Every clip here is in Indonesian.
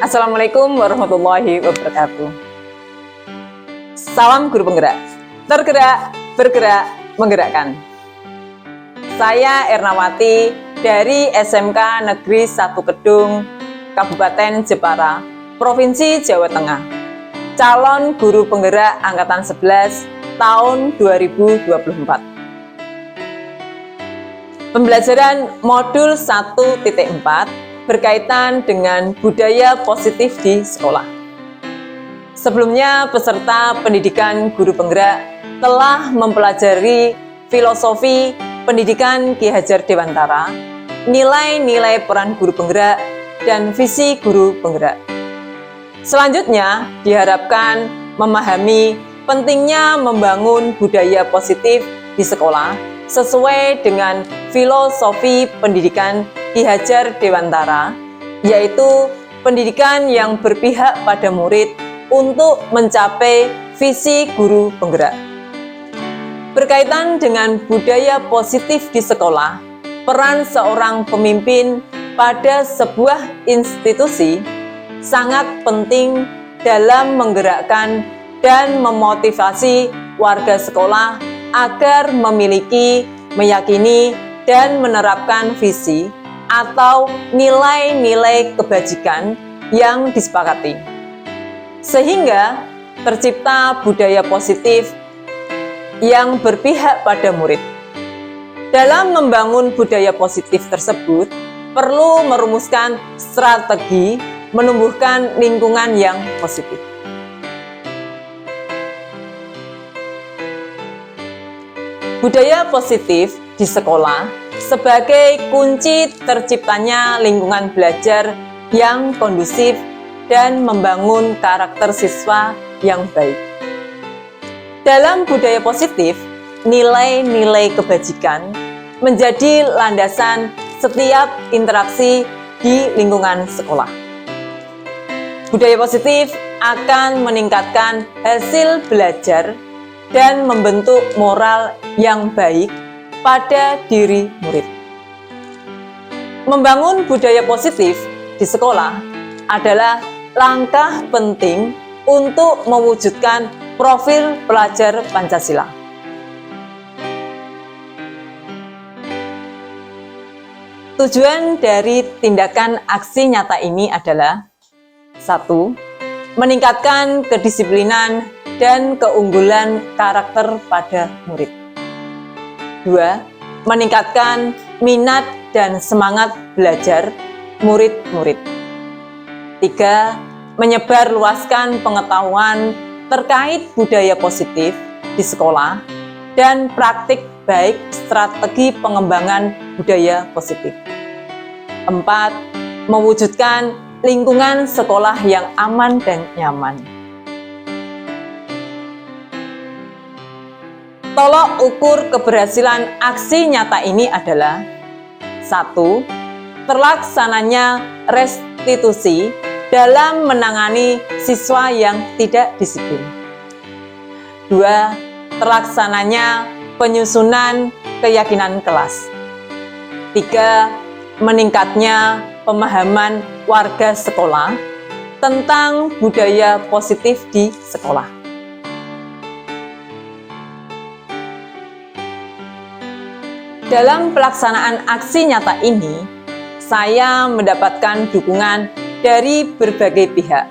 Assalamualaikum warahmatullahi wabarakatuh. Salam guru penggerak, tergerak, bergerak, menggerakkan. Saya Ernawati dari SMK Negeri 1 Kedung, Kabupaten Jepara, Provinsi Jawa Tengah. Calon guru penggerak angkatan 11 tahun 2024. Pembelajaran modul 1.4 berkaitan dengan budaya positif di sekolah. Sebelumnya, peserta pendidikan guru penggerak telah mempelajari filosofi pendidikan Ki Hajar Dewantara, nilai-nilai peran guru penggerak, dan visi guru penggerak. Selanjutnya, diharapkan memahami pentingnya membangun budaya positif di sekolah sesuai dengan filosofi pendidikan Ki Hajar Dewantara, yaitu pendidikan yang berpihak pada murid untuk mencapai visi guru penggerak. Berkaitan dengan budaya positif di sekolah, peran seorang pemimpin pada sebuah institusi sangat penting dalam menggerakkan dan memotivasi warga sekolah agar memiliki, meyakini, dan menerapkan visi atau nilai-nilai kebajikan yang disepakati, sehingga tercipta budaya positif yang berpihak pada murid. Dalam membangun budaya positif tersebut, perlu merumuskan strategi menumbuhkan lingkungan yang positif. Budaya positif di sekolah sebagai kunci terciptanya lingkungan belajar yang kondusif dan membangun karakter siswa yang baik. Dalam budaya positif, nilai-nilai kebajikan menjadi landasan setiap interaksi di lingkungan sekolah. Budaya positif akan meningkatkan hasil belajar dan membentuk moral yang baik pada diri murid. Membangun budaya positif di sekolah adalah langkah penting untuk mewujudkan profil pelajar Pancasila. Tujuan dari tindakan aksi nyata ini adalah 1. Meningkatkan kedisiplinan dan keunggulan karakter pada murid. 2. Meningkatkan minat dan semangat belajar murid-murid. 3. Menyebarluaskan pengetahuan terkait budaya positif di sekolah dan praktik baik strategi pengembangan budaya positif. 4. Mewujudkan lingkungan sekolah yang aman dan nyaman. Tolok ukur keberhasilan aksi nyata ini adalah 1. Terlaksananya restitusi dalam menangani siswa yang tidak disiplin. 2. Terlaksananya penyusunan keyakinan kelas. 3. Meningkatnya pemahaman warga sekolah tentang budaya positif di sekolah. Dalam pelaksanaan aksi nyata ini, saya mendapatkan dukungan dari berbagai pihak.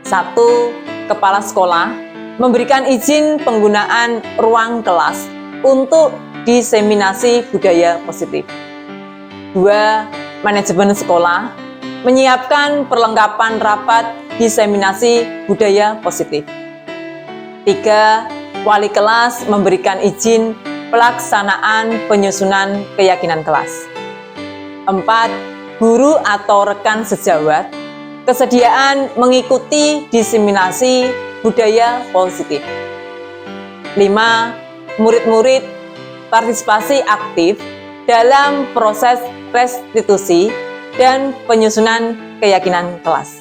1. Kepala sekolah memberikan izin penggunaan ruang kelas untuk diseminasi budaya positif. 2. Manajemen sekolah menyiapkan perlengkapan rapat diseminasi budaya positif. 3. Wali kelas memberikan izin pelaksanaan penyusunan keyakinan kelas. 4. Guru atau rekan sejawat kesediaan mengikuti diseminasi budaya positif. 5. Murid-murid partisipasi aktif dalam proses restitusi dan penyusunan keyakinan kelas.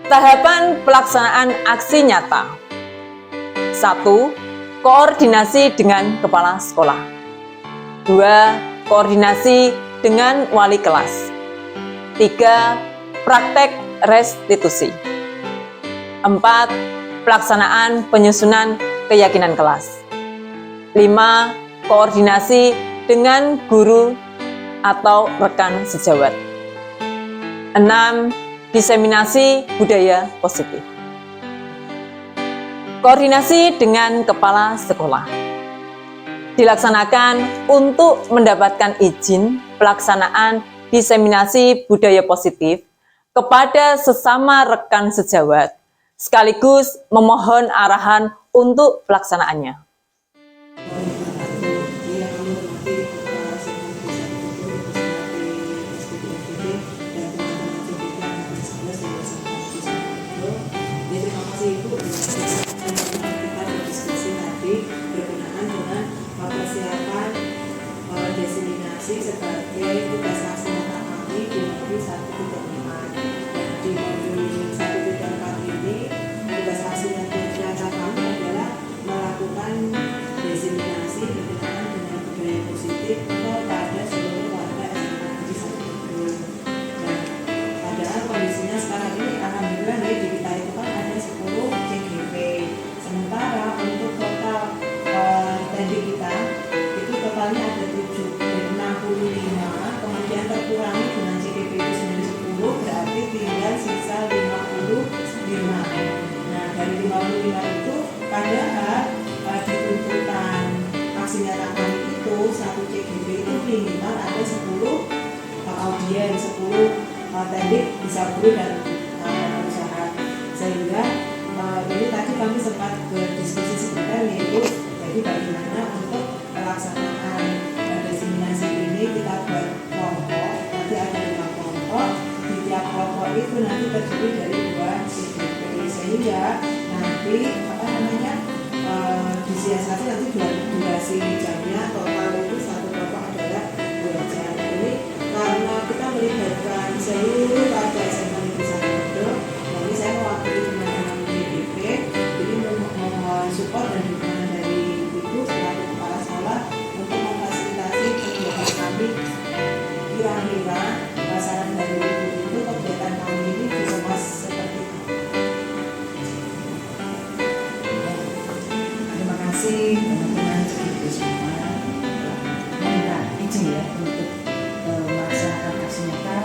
Tahapan pelaksanaan aksi nyata. 1. Koordinasi dengan kepala sekolah. 2. Koordinasi dengan wali kelas. 3. Praktek restitusi. 4. Pelaksanaan penyusunan keyakinan kelas. 5. Koordinasi dengan guru atau rekan sejawat. 6. Diseminasi budaya positif. Koordinasi dengan kepala sekolah dilaksanakan untuk mendapatkan izin pelaksanaan diseminasi budaya positif kepada sesama rekan sejawat, sekaligus memohon arahan untuk pelaksanaannya. Sebagai tugas laksana kami di modul 1.4. Di modul 1.4 ini tugas laksana kami adalah melakukan diseminasi berkenaan dengan budaya positif kepada seluruh warga SMA di 1. Dan padahal kondisinya sekarang ini alhamdulillah di kita itu kan ada 10 CGP. Sementara untuk total tendik kita itu totalnya ada 7. 65, kemudian terkurangi dengan CPP itu sendiri 10, berarti tinggal sisa 55. Nah, dari 55 itu padahal di tuntutan aksi nyata kami itu satu CGP itu minimal ada 10 audien, 10 tendik bisa guru dan usaha. Sehingga ini tadi kami sempat berdiskusi sebentar, yaitu jadi bagaimana untuk pelaksanaan diseminasi ini kita buat kelompok, nanti ada 5 kelompok, di tiap kelompok itu nanti terdiri dari 2 CGP, sehingga nanti disiasati nanti durasi jamnya total itu satu kelompok adalah 2 jam. Ini karena kita melibatkan seluruh warga SMA Negeri 1, jadi saya mewakili teman-teman DPP, jadi memohon support dan dukungan dari Ibu selaku kepala sekolah untuk memfasilitasi kegiatan kami. Kira-kira saran dari Ibu itu kegiatan kami ini dikemas seperti itu. Terima kasih teman-teman CGP semua. Minta izin ya untuk melaksanakan aksi nyata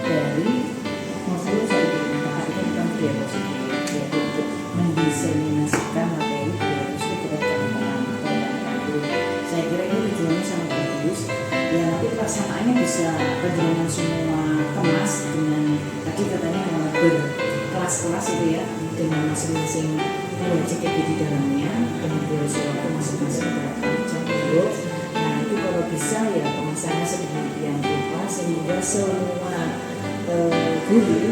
dari modul 1.4 itu tentang budaya positif, yaitu untuk mendiseminasikan materi budaya positif kepada teman-teman. Saya kira ini tujuannya sangat bagus. Ya, nanti pelaksanaannya bisa berjalan semua kemas dengan tadi katanya berkelas-kelas itu ya, dengan masing-masing CGP di dalamnya, kemudian suatu masing-masing berapa jam dulu. Nah, itu kalau bisa ya kemasannya sedemikian rupa sehingga semua guru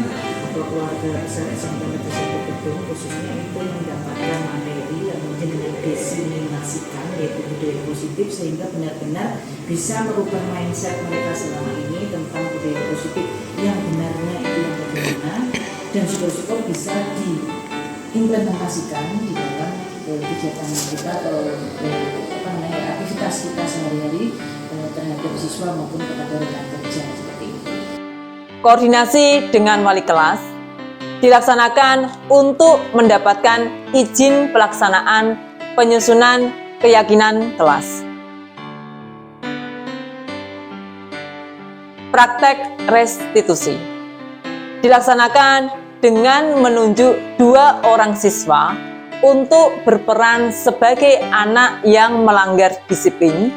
atau keluarga besar SMP Negeri 1 Gedung khususnya itu mendapatkan materi yang mungkin dengan diseminasikan yaitu budaya positif, sehingga benar-benar bisa merubah mindset mereka selama ini tentang budaya positif yang benarnya itu yang bagaimana, dan syukur-syukur bisa diimplementasikan di dalam kegiatan kita atau aktivitas kita sehari-hari terhadap siswa maupun kepada rekan kerja seperti itu. Koordinasi dengan wali kelas dilaksanakan untuk mendapatkan izin pelaksanaan penyusunan keyakinan kelas. Praktek restitusi dilaksanakan dengan menunjuk 2 orang siswa untuk berperan sebagai anak yang melanggar disiplin,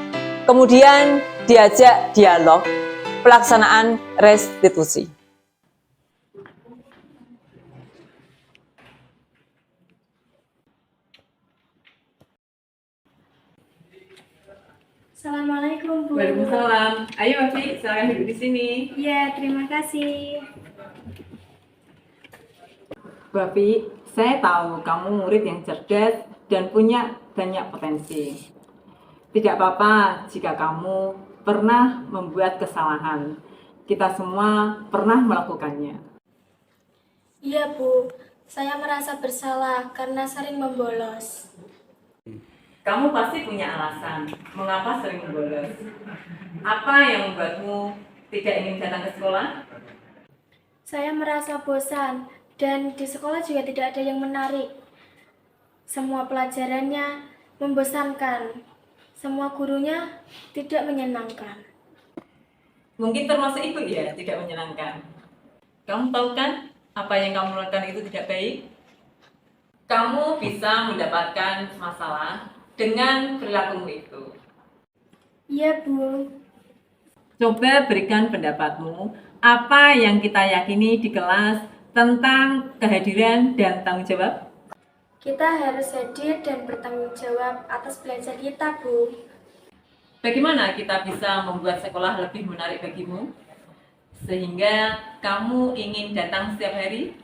kemudian diajak dialog pelaksanaan restitusi. Assalamualaikum, Bu. Waalaikumsalam. Ayo, Afi, silakan duduk di sini. Ya, terima kasih. Bu Afi, saya tahu kamu murid yang cerdas dan punya banyak potensi. Tidak apa-apa jika kamu pernah membuat kesalahan. Kita semua pernah melakukannya. Iya, Bu. Saya merasa bersalah karena sering membolos. Kamu pasti punya alasan mengapa sering membolos. Apa yang membuatmu tidak ingin datang ke sekolah? Saya merasa bosan dan di sekolah juga tidak ada yang menarik. Semua pelajarannya membosankan. Semua gurunya tidak menyenangkan. Mungkin termasuk ibu ya, tidak menyenangkan. Kamu tahu kan apa yang kamu lakukan itu tidak baik? Kamu bisa mendapatkan masalah dengan perilakumu itu. Iya, Bu. Coba berikan pendapatmu, apa yang kita yakini di kelas tentang kehadiran dan tanggung jawab? Kita harus hadir dan bertanggung jawab atas belajar kita, Bu. Bagaimana kita bisa membuat sekolah lebih menarik bagimu? Sehingga kamu ingin datang setiap hari?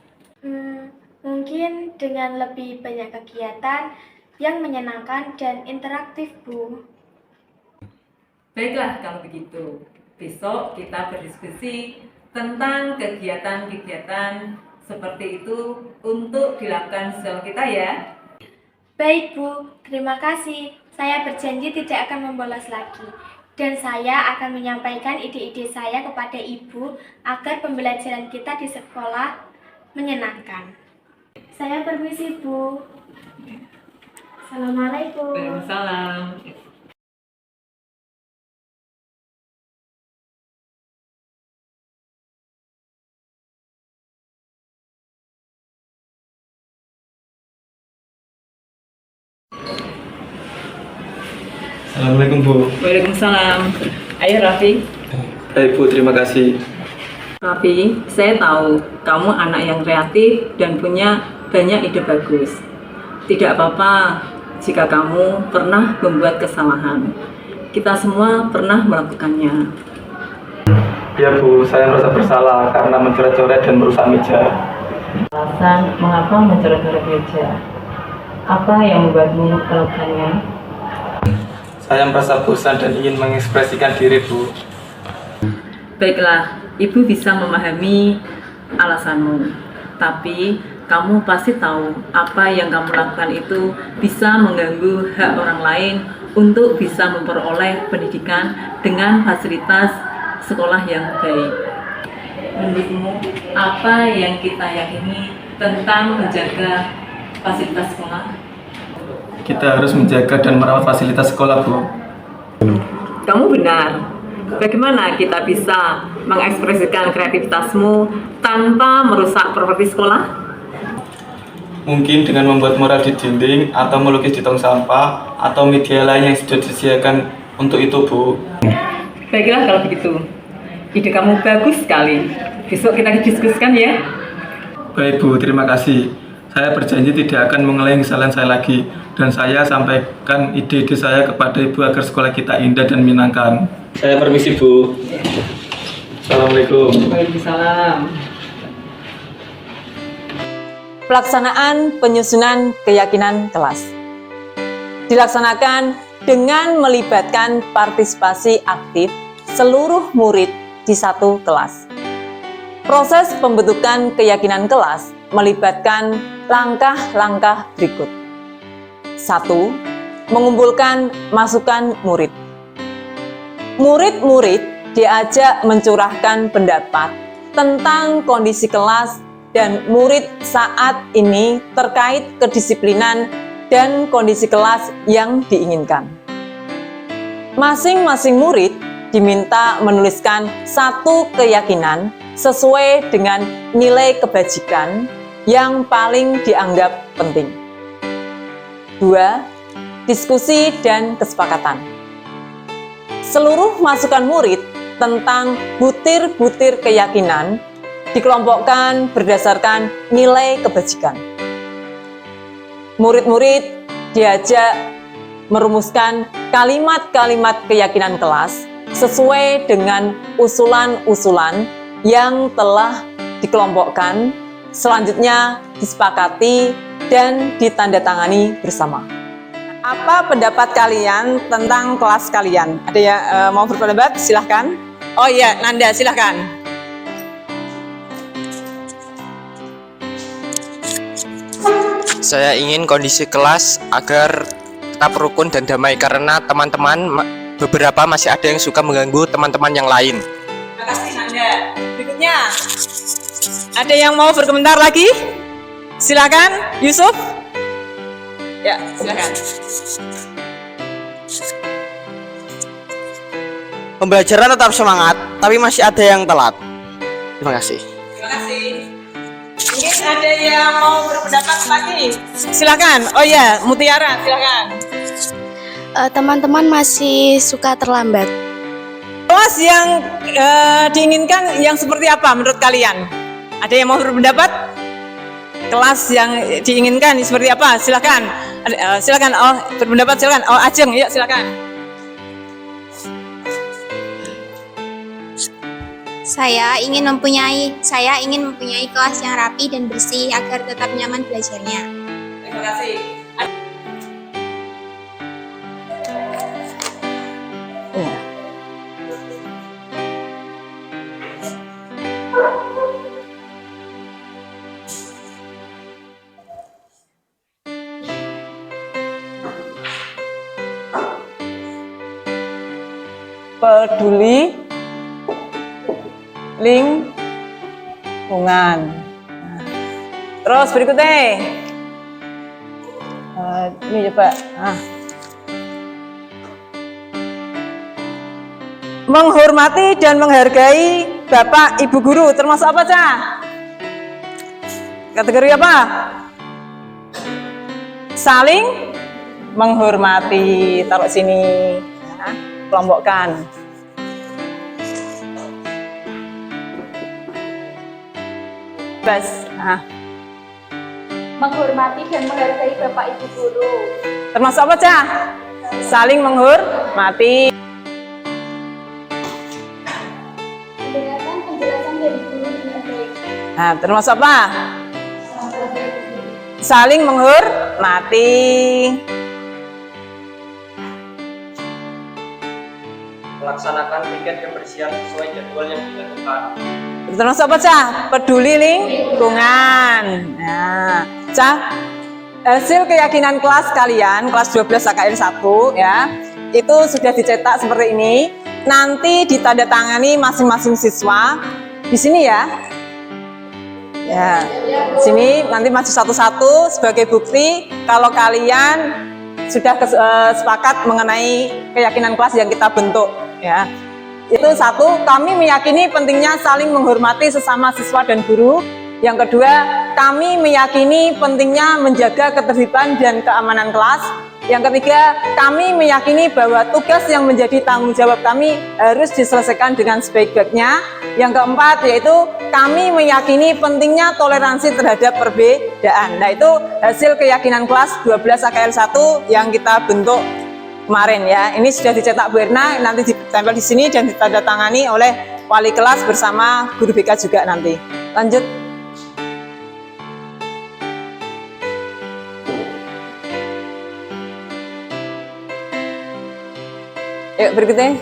Mungkin dengan lebih banyak kegiatan yang menyenangkan dan interaktif, Bu. Baiklah kalau begitu. Besok kita berdiskusi tentang kegiatan-kegiatan seperti itu untuk dilakukan di sekolah kita ya. Baik, Bu. Terima kasih. Saya berjanji tidak akan membolos lagi. Dan saya akan menyampaikan ide-ide saya kepada Ibu agar pembelajaran kita di sekolah menyenangkan. Saya permisi, Bu. Assalamualaikum. Waalaikumsalam. Assalamualaikum Bu. Waalaikumsalam. Ayo Raffi. Baik Bu, terima kasih. Raffi, saya tahu kamu anak yang kreatif dan punya banyak ide bagus. Tidak apa-apa jika kamu pernah membuat kesalahan. Kita semua pernah melakukannya. Ya Bu, saya merasa bersalah karena mencoret-coret dan merusak meja. Alasan mengapa mencoret-coret meja? Apa yang membuatmu melakukannya? Saya merasa bosan dan ingin mengekspresikan diri Bu. Baiklah, Ibu bisa memahami alasanmu. Tapi kamu pasti tahu apa yang kamu lakukan itu bisa mengganggu hak orang lain untuk bisa memperoleh pendidikan dengan fasilitas sekolah yang baik. Menurutmu, apa yang kita yakini tentang menjaga fasilitas sekolah? Kita harus menjaga dan merawat fasilitas sekolah Bu. Kamu benar. Bagaimana kita bisa mengekspresikan kreativitasmu tanpa merusak properti sekolah? Mungkin dengan membuat mural di dinding atau melukis di tong sampah atau media lain yang sudah disediakan untuk itu Bu. Baiklah kalau begitu. Ide kamu bagus sekali. Besok kita diskusikan ya. Baik Bu, terima kasih. Saya berjanji tidak akan mengulangi kesalahan saya lagi. Dan saya sampaikan ide-ide saya kepada Ibu agar sekolah kita indah dan menyenangkan. Saya permisi Bu. Assalamualaikum. Waalaikumsalam. Pelaksanaan penyusunan keyakinan kelas dilaksanakan dengan melibatkan partisipasi aktif seluruh murid di satu kelas. Proses pembentukan keyakinan kelas melibatkan langkah-langkah berikut. 1. Mengumpulkan masukan murid. Murid-murid diajak mencurahkan pendapat tentang kondisi kelas dan murid saat ini terkait kedisiplinan dan kondisi kelas yang diinginkan. Masing-masing murid diminta menuliskan satu keyakinan sesuai dengan nilai kebajikan yang paling dianggap penting. 2. Diskusi dan kesepakatan. Seluruh masukan murid tentang butir-butir keyakinan dikelompokkan berdasarkan nilai kebajikan. Murid-murid diajak merumuskan kalimat-kalimat keyakinan kelas sesuai dengan usulan-usulan yang telah dikelompokkan, selanjutnya disepakati dan ditandatangani bersama. Apa pendapat kalian tentang kelas kalian? Ada yang mau berpendapat? Silahkan. Oh iya, Nanda, silahkan. Saya ingin kondisi kelas agar tetap rukun dan damai karena teman-teman beberapa masih ada yang suka mengganggu teman-teman yang lain. Terima kasih. Ya, berikutnya ada yang mau berkomentar lagi? Silakan, Yusuf. Ya, silakan. Pembelajaran tetap semangat, tapi masih ada yang telat. Terima kasih. Terima kasih. Mungkin ada yang mau berpendapat lagi? Silakan. Oh ya, Mutiara, silakan. Teman-teman masih suka terlambat. Kelas yang diinginkan yang seperti apa menurut kalian? Ada yang mau berpendapat? Kelas yang diinginkan seperti apa? Silakan. Silakan. Oh, berpendapat silakan. Oh, Ajeng, yuk silakan. Saya ingin mempunyai kelas yang rapi dan bersih agar tetap nyaman belajarnya. Terima kasih. Peduli lingkungan. Nah, terus berikutnya, ini coba. Menghormati dan menghargai Bapak Ibu Guru, termasuk apa, Cah? Kategori apa? Saling menghormati. Taruh sini. Nah, kelompokkan. Menghormati dan menghargai Bapak Ibu Guru. Termasuk apa, Cah? Saling menghormati. Mendengarkan penjelasan dari guru dengan baik. Nah, termasuk apa? Saling menghormati. Melaksanakan piket kebersihan sesuai jadwal yang ditentukan. Termasuk apa, Cah? Peduli lingkungan. Nah, Cah, hasil keyakinan kelas kalian, kelas 12 KKN 1 ya, itu sudah dicetak seperti ini. Nanti ditandatangani masing-masing siswa di sini ya. Ya, sini nanti maju satu-satu sebagai bukti kalau kalian sudah sepakat mengenai keyakinan kelas yang kita bentuk ya. Itu satu, kami meyakini pentingnya saling menghormati sesama siswa dan guru. Yang kedua, kami meyakini pentingnya menjaga ketertiban dan keamanan kelas. Yang ketiga, kami meyakini bahwa tugas yang menjadi tanggung jawab kami harus diselesaikan dengan sebaik-baiknya. Yang keempat, yaitu kami meyakini pentingnya toleransi terhadap perbedaan. Nah, itu hasil keyakinan kelas 12 AKL 1 yang kita bentuk kemarin ya. Ini sudah dicetak Bu Erna, nanti ditempel di sini dan ditandatangani oleh wali kelas bersama guru BK juga nanti. Lanjut. Yuk berikutnya.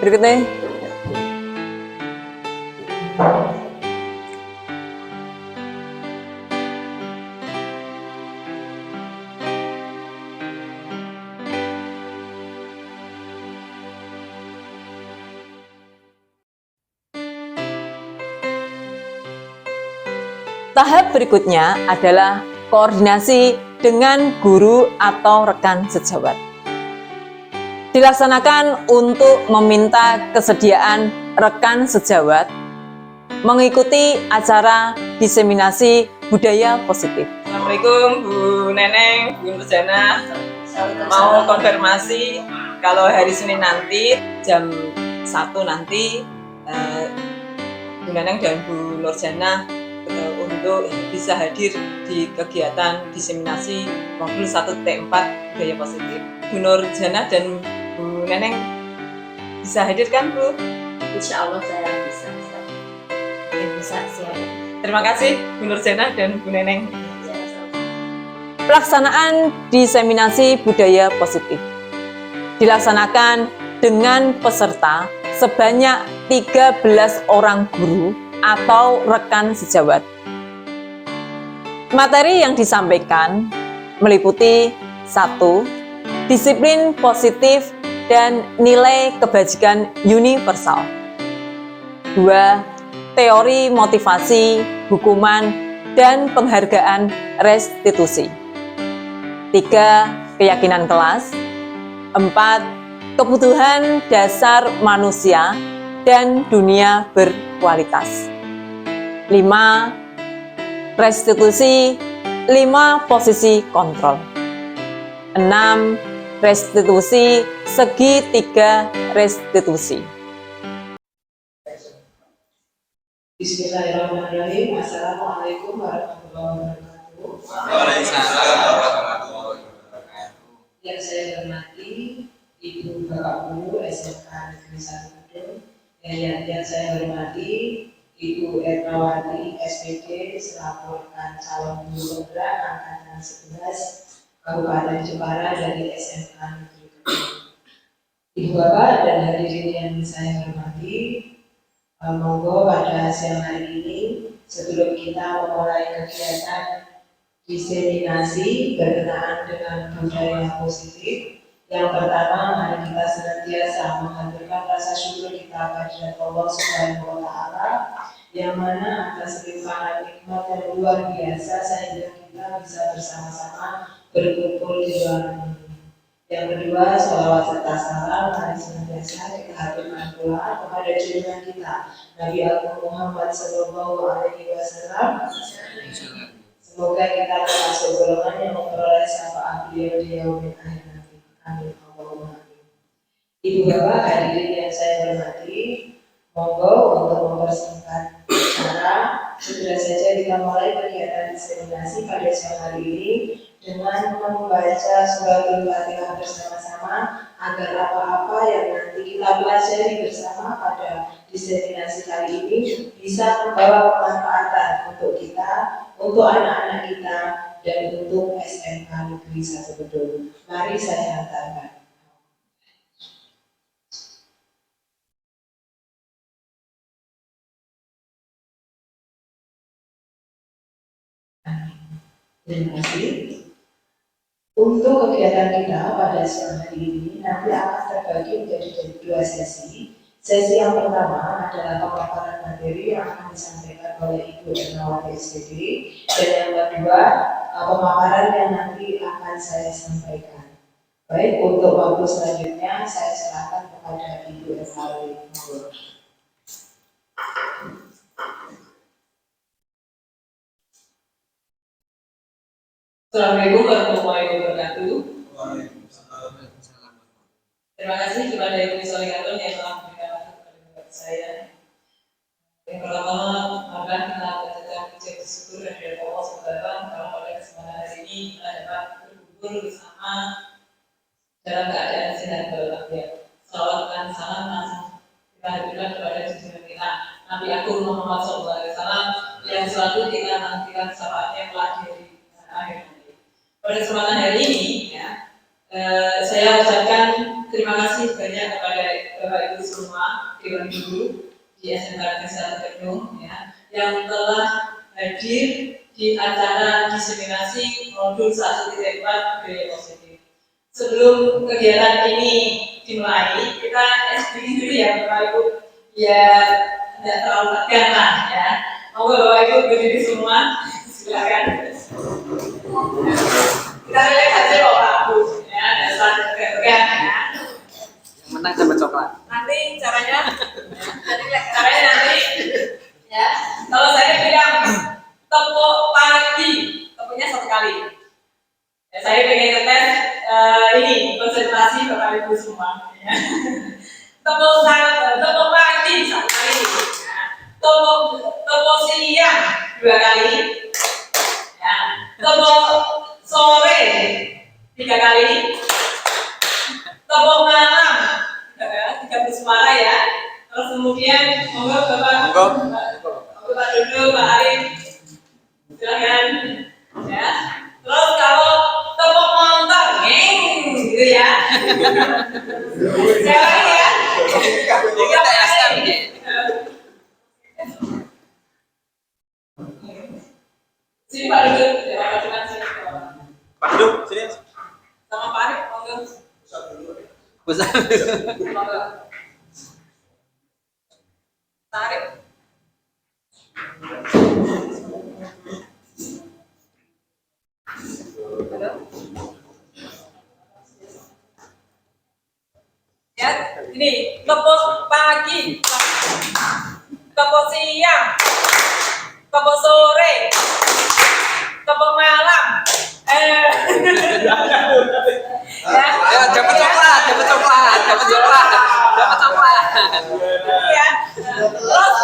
Berikutnya. Tahap berikutnya adalah koordinasi dengan guru atau rekan sejawat. Dilaksanakan untuk meminta kesediaan rekan sejawat mengikuti acara diseminasi budaya positif. Assalamualaikum Bu Neneng, Bu Nurjana. Mau konfirmasi kalau hari Senin nanti jam 1 nanti Bu Neneng dan Bu Nurjana untuk bisa hadir di kegiatan diseminasi modul 1.4 budaya positif. Bu Nurjana dan Bu Neneng bisa hadir kan, Bu? Insya Allah saya bisa. Siap. Terima kasih Bu Nurjana dan Bu Neneng. Pelaksanaan diseminasi budaya positif dilaksanakan dengan peserta sebanyak 13 orang guru atau rekan sejawat. Materi yang disampaikan meliputi 1. Disiplin positif dan nilai kebajikan universal. 2. Teori motivasi, hukuman, dan penghargaan restitusi. 3. Keyakinan kelas. 4. Kebutuhan dasar manusia dan dunia berkualitas. 5. Restitusi 5 posisi kontrol. 6. Restitusi segitiga restitusi. Bismillahirrahmanirrahim. Assalamualaikum warahmatullahi wabarakatuh. Yang saya hormati Ibu Bapak Guru SMK Negeri 1 Kedung. Yang saya hormati Ibu Ermawati SPG selaku calon guru pemda angkatan 11 Kabupaten Jepara dari SMK Negeri Kedung. Ibu Bapak dan hadirin yang saya hormati, monggo pada siang hari ini sebelum kita memulai kegiatan diseminasi berkenaan dengan budaya positif, yang pertama mari kita senantiasa menghaturkan rasa syukur kita kepada Allah Subhanahu wa Ta'ala, yang mana atas limpahan nikmat yang luar biasa sehingga kita bisa bersama-sama berkumpul di ruangan ini. Yang kedua, sholawat serta salam mari senantiasa kita haturkan pula kepada junjungan kita Nabi Agung Muhammad Sallallahu Alaihi Wasallam. Semoga kita termasuk golongan yang memperoleh syafaat beliau di yaumil akhir nanti. Amin. Allahumma amin. Ibu Bapak hadirin yang saya hormati, monggo untuk mempersingkat acara, segera saja kita mulai kegiatan diseminasi pada siang hari ini dengan membaca suratul Fatihah bersama-sama agar apa-apa yang nanti kita pelajari bersama pada diseminasi kali ini bisa membawa kemanfaatan untuk kita, untuk anak-anak kita, dan untuk SMK Negeri 1 Kedung. Mari saya hantarkan. Terima kasih. Untuk kegiatan kita pada siang hari ini nanti akan terbagi menjadi 2 sesi. Sesi yang pertama adalah pemaparan materi yang akan disampaikan oleh Ibu Ermawati SPG, dan yang kedua pemaparan yang nanti akan saya sampaikan. Baik, untuk waktu selanjutnya saya silakan kepada Ibu Ermawati. Assalamualaikum warahmatullahi wabarakatuh. Terima kasih kepada Ibu Solihatun yang telah memberikan waktu kepada saya. Yang pertama, marilah kita mengucapkan puji syukur kepada Allah Subhanahu karena pada kesempatan hari ini kita dapat berkumpul bersama dalam keadaan sehat walafiat. Salawat dan salam langsung kita haturkan kepada junjungan kita Nabi Agung Muhammad SAW yang selalu kita nantikan syafaatnya kelak di akhir. Pada kesempatan hari ini, saya ucapkan terima kasih banyak kepada Bapak Ibu semua Dewan Guru di SMK Negeri 1 Kedung yang telah hadir di acara diseminasi modul 1.4 budaya positif. Sebelum kegiatan ini dimulai, kita sedikit dulu ya Bapak Ibu, ya tidak terlalu tegang lah ya. Monggo Bapak Ibu berdiri semua, silakan. Kita lihat saja Bapak Ibu, ya, dasar tegang ya. Yang menang dapat coklat. Nanti caranya nanti, ya. Kalau saya bilang tepuk pagi, tepuknya 1 kali. Ya, saya pengen ngetes ini konsentrasi Bapak Ibu semua. Ya. Tepuk pagi 1 kali, ya. Tepuk siang 2 kali. Ya, tepuk sore 3 kali, tepuk malam 3 bersuara ya. Terus kemudian monggo Bapak duduk, Pak Arif, silakan ya. Terus kalau tepuk motor, gitu ya. Siapa ya? 3 kali. Sini Pak Dudut, ya Pak Dudut sini. Pak Dudut, sini. Sama Pak Arif, monggo. Monggo. Tarik. Halo. Ya, ini tepuk pagi, tepuk siang, tepuk sore, tepuk malam. Ya, dapat coklat. Ya. Terus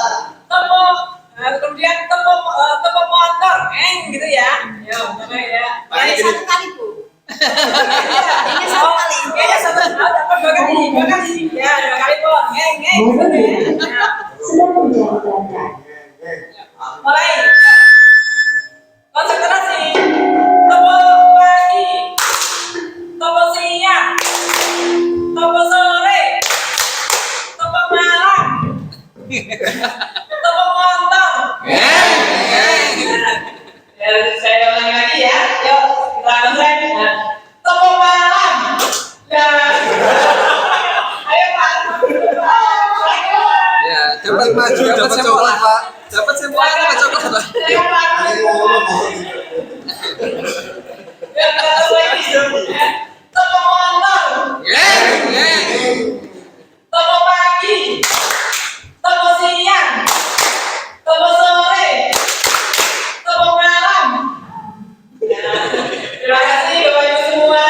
tepuk, kemudian tepuk motor, gitu ya. Yo, coba ya. Satu kali, Bu. Ini satu kali. Kayaknya satu dapat dua kali. Ya, 2 kali pon, gitu ya. Nah, mulai. Konsentrasi. Tepuk pagi. Tepuk siang. Tepuk sore. Tepuk malam. Tepuk motor. Ya, saya ulangi lagi ya. Yuk, kita langsung. Tepuk malam. Ya. Ayo Pak. Ya, dapat maju, dapat coklat, Pak. Dapat semua, dapat coklat, Pak. Ayo Pak. Ya, kita langsung lagi. Tepuk motor. Tepuk pagi. Tepuk siang. Tepuk sore. Tepuk malam. Terima kasih Bapak Ibu semua.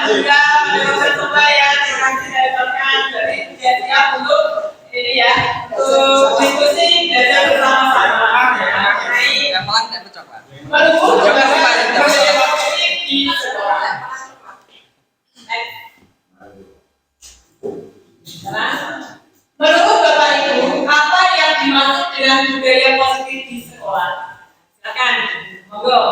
Juga mendengarkan semua ya. Terima kasih saya ucapkan dari siap untuk ini ya, untuk diskusi belajar bersama-sama mengenai Dapat coklat. menunggu perkembangan budaya politik di sekolah. Menurut Bapak Ibu, apa yang dimaksud dengan budaya positif di sekolah? Silakan, monggo.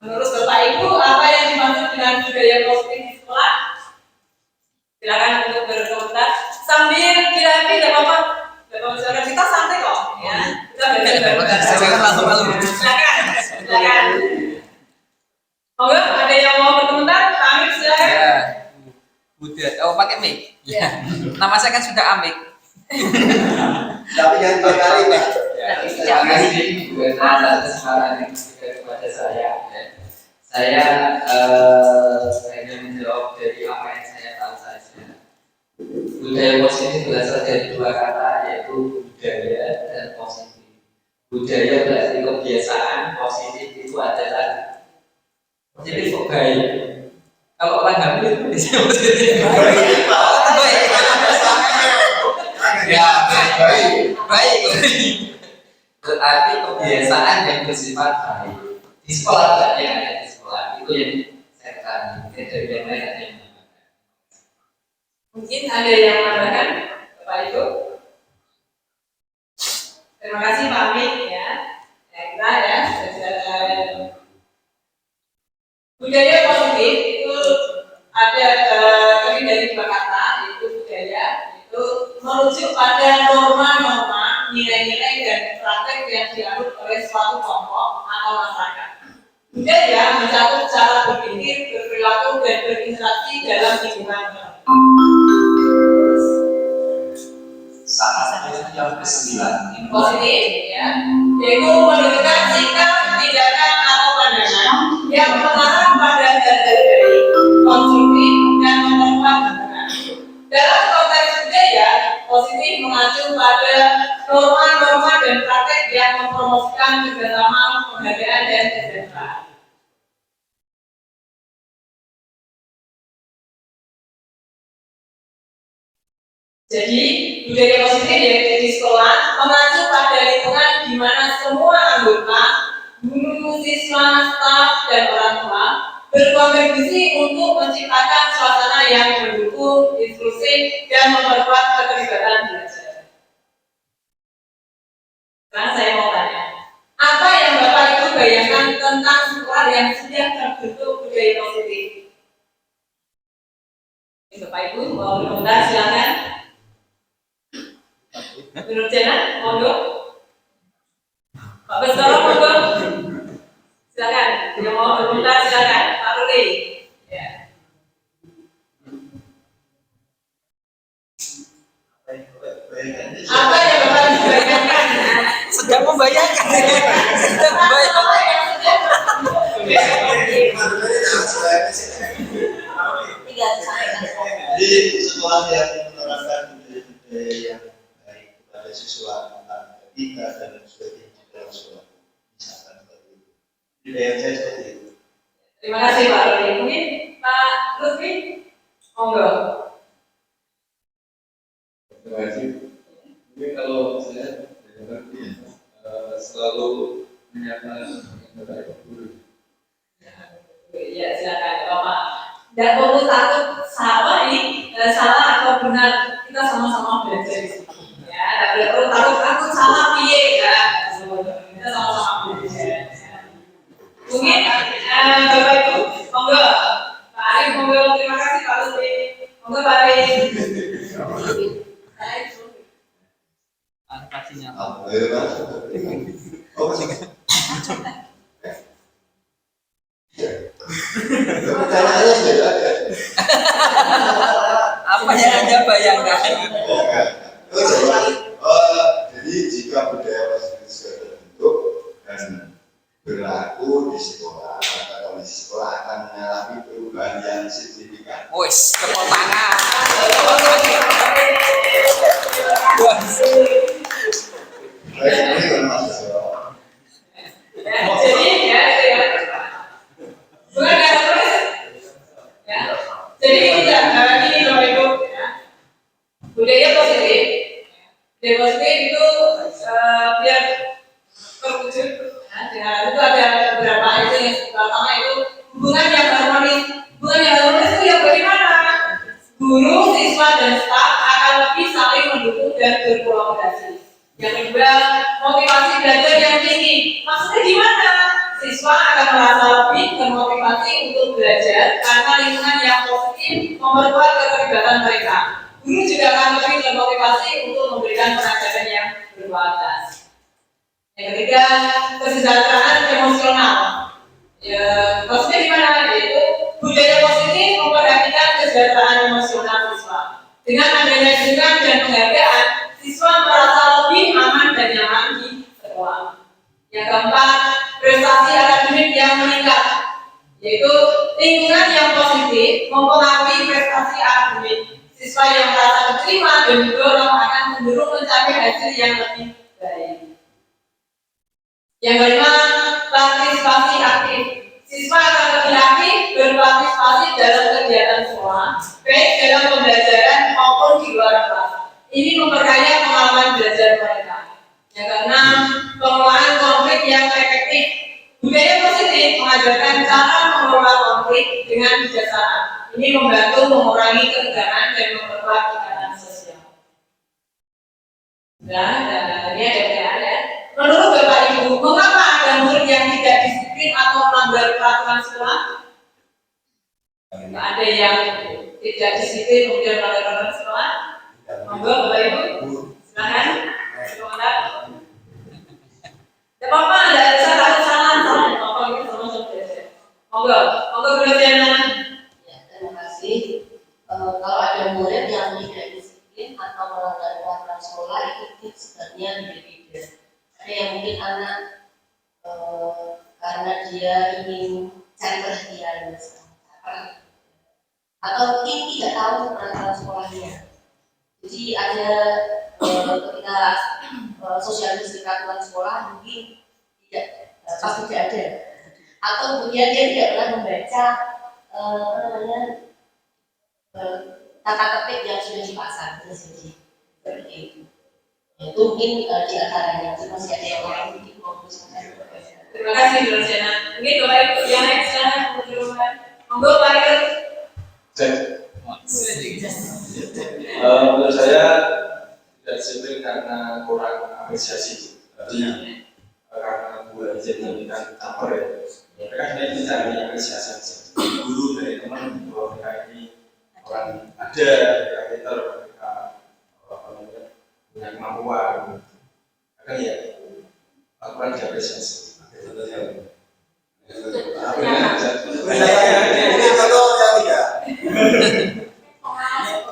Menurut Bapak Ibu, apa yang dimaksud dengan budaya positif di sekolah? Silakan untuk berkomentar sambil tidak apa-apa. Bapak kita santai kok, ya. Kita belajar. Silakan. Monggo, ada yang mau berkomentar? Kami silakan. Budaya. Oh, pakai mic. Ya. Nama saya kan sudah Amik. Tapi jangan kali Pak. Terima kasih Bu Ena atas kesempatan yang diberikan kepada saya. Saya hanya menjawab dari apa yang saya tahu saja. Budaya positif berasal dari 2 kata, yaitu budaya dan positif. Budaya berarti kebiasaan, positif itu adalah positif kok baik. Kalau orang hamil itu bisa positif. Ya, baik. Berarti kebiasaan yang bersifat baik di sekolah, berarti yang ada di sekolah itu yang saya katakan. Mungkin dari yang lain ada yang menambahkan. Mungkin ada yang menambahkan, Bapak Ibu. Terima kasih Pak Amik ya. Kita ya. Budaya positif itu ada terdiri dari 2 kata, yaitu budaya itu merujuk pada norma-norma, nilai-nilai dan praktek yang dianut oleh suatu kelompok atau masyarakat. Budaya mencakup cara berpikir, berperilaku dan berinteraksi dalam lingkungan. Sama yang ke-9 Positif ya, yaitu menunjukkan sikap, tindakan atau pandangan yang mengarah pada hal-hal dari konstruktif dan memperkuat hubungan. Dalam konteks budaya, positif mengacu pada norma-norma dan praktek yang mempromosikan kerjasama, penghargaan dan kesejahteraan. Jadi, budaya positif yaitu di sekolah mengacu pada lingkungan di mana semua anggota, guru, siswa, staf, dan orang tua berkontribusi untuk menciptakan suasana yang mendukung, inklusif, dan memperkuat keterlibatan belajar. Sekarang saya mau tanya, apa yang Bapak Ibu bayangkan tentang sekolah yang sudah terbentuk budaya positif? Bapak Ibu mau berkomentar silakan. Menurut Jana, monggo. Pak Bestoro, monggo. Pilihan saya seperti itu. Terima kasih Pak Lutfi. Mungkin Pak Lutfi, monggo. Terima kasih. Mungkin kalau saya selalu menyatakan yang terbaik guru. Ya silakan Bapak. Tidak perlu takut salah ini salah atau benar, kita sama-sama belajar di sini. Ya, tidak perlu takut salah piye ya. Kita sama-sama belajar. Mungkin Bapak Ibu, monggo. Pak Arif, monggo. Terima kasih Pak Lutfi. Monggo Pak Arif. Oh, pertanyaannya sudah ada. Apa yang Anda bayangkan? Jadi jika budaya positif sudah terbentuk dan berlaku di sekolah, maka kondisi sekolah akan mengalami perubahan yang signifikan. Wis, tepuk tangan. Baik, ini mahasiswa. Jadi ya, bukan kata terus. Ya. Jadi tidak ini Bapak Ibu. Ya. Budaya positif. Budaya positif itu biar terwujud. Ya, dengan itu ada beberapa itu yang pertama itu hubungan yang harmonis. Hubungan yang harmonis itu yang bagaimana? Guru, siswa dan staf akan lebih saling mendukung dan berkolaborasi. Yang kedua, motivasi belajar yang tinggi. Maksudnya gimana? Siswa akan merasa lebih termotivasi untuk belajar karena lingkungan yang positif memperkuat keterlibatan mereka. Guru juga akan lebih termotivasi untuk memberikan pengajaran yang berkualitas. Yang ketiga, kesejahteraan emosional. Ya, maksudnya gimana? Yaitu budaya positif memperhatikan kesejahteraan emosional siswa. Dengan adanya dukungan dan penghargaan, siswa merasa lebih aman dan nyaman di sekolah. Yang keempat, prestasi akademik yang meningkat, yaitu lingkungan yang positif mempengaruhi prestasi akademik. Siswa yang merasa diterima dan didorong akan cenderung mencapai hasil yang lebih baik. Yang kelima, partisipasi aktif. Siswa akan lebih aktif berpartisipasi dalam kegiatan sekolah, baik dalam pembelajaran maupun di luar kelas. Ini memperkaya pengalaman belajar mereka. Yang keenam, pengelolaan konflik yang efektif. Budaya positif mengajarkan cara mengelola konflik dengan bijaksana. Ini membantu mengurangi ketegangan dan memperkuat ikatan sosial. Dan ini ada pertanyaan ya. Menurut Bapak Ibu, mengapa ada murid yang tidak disiplin atau melanggar peraturan sekolah? Ada yang tidak disiplin kemudian melanggar peraturan sekolah? Monggo Bapak Ibu, silakan. Tidak apa-apa, tidak salah, apa itu sama-sama belajar. Monggo belajar. Ya, terima kasih. Kalau ada murid yang tidak disiplin atau melanggar peraturan sekolah itu sebenarnya beda-beda. Ada yang mungkin anak karena dia ingin cari perhatian misalnya, atau mungkin tidak tahu peraturan sekolahnya. Jadi ada ketika sosialisasi peraturan sekolah mungkin pasti tidak ada, atau kemudian dia tidak pernah membaca tata tertib yang sudah dipasang seperti itu. Itu mungkin di antaranya, masih ada yang lain mungkin mau diskusikan. Terima kasih Bu Rosena. Mungkin Bapak Ibu yang lain silakan berkomentar. Monggo Pak Irul. Menurut saya tidak disiplin karena kurang apresiasi. Jadi karena buat dijadikan caper ya. Mereka hanya mencari apresiasi saja. Guru dari teman bahwa mereka ini orang ada, mereka pintar, mereka punya kemampuan. Akan ya kurang diapresiasi. Ini contoh yang tidak.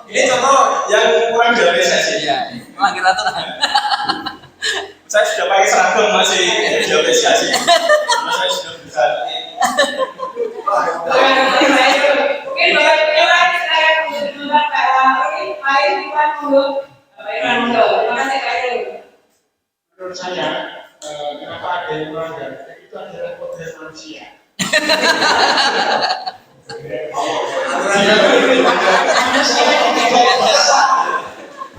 Ini contoh yang kurang diapresiasi. Iya, melanggar aturan. Saya sudah pakai seragam masih diapresiasi. Saya sudah bisa. Mungkin Bapak Ibu yang lain silakan berkomentar. Pak Irwan monggo. Bapak Irwan monggo. Terima kasih Pak Irwan. Menurut saya, kenapa ada yang melanggar, itu adalah kodrat manusia.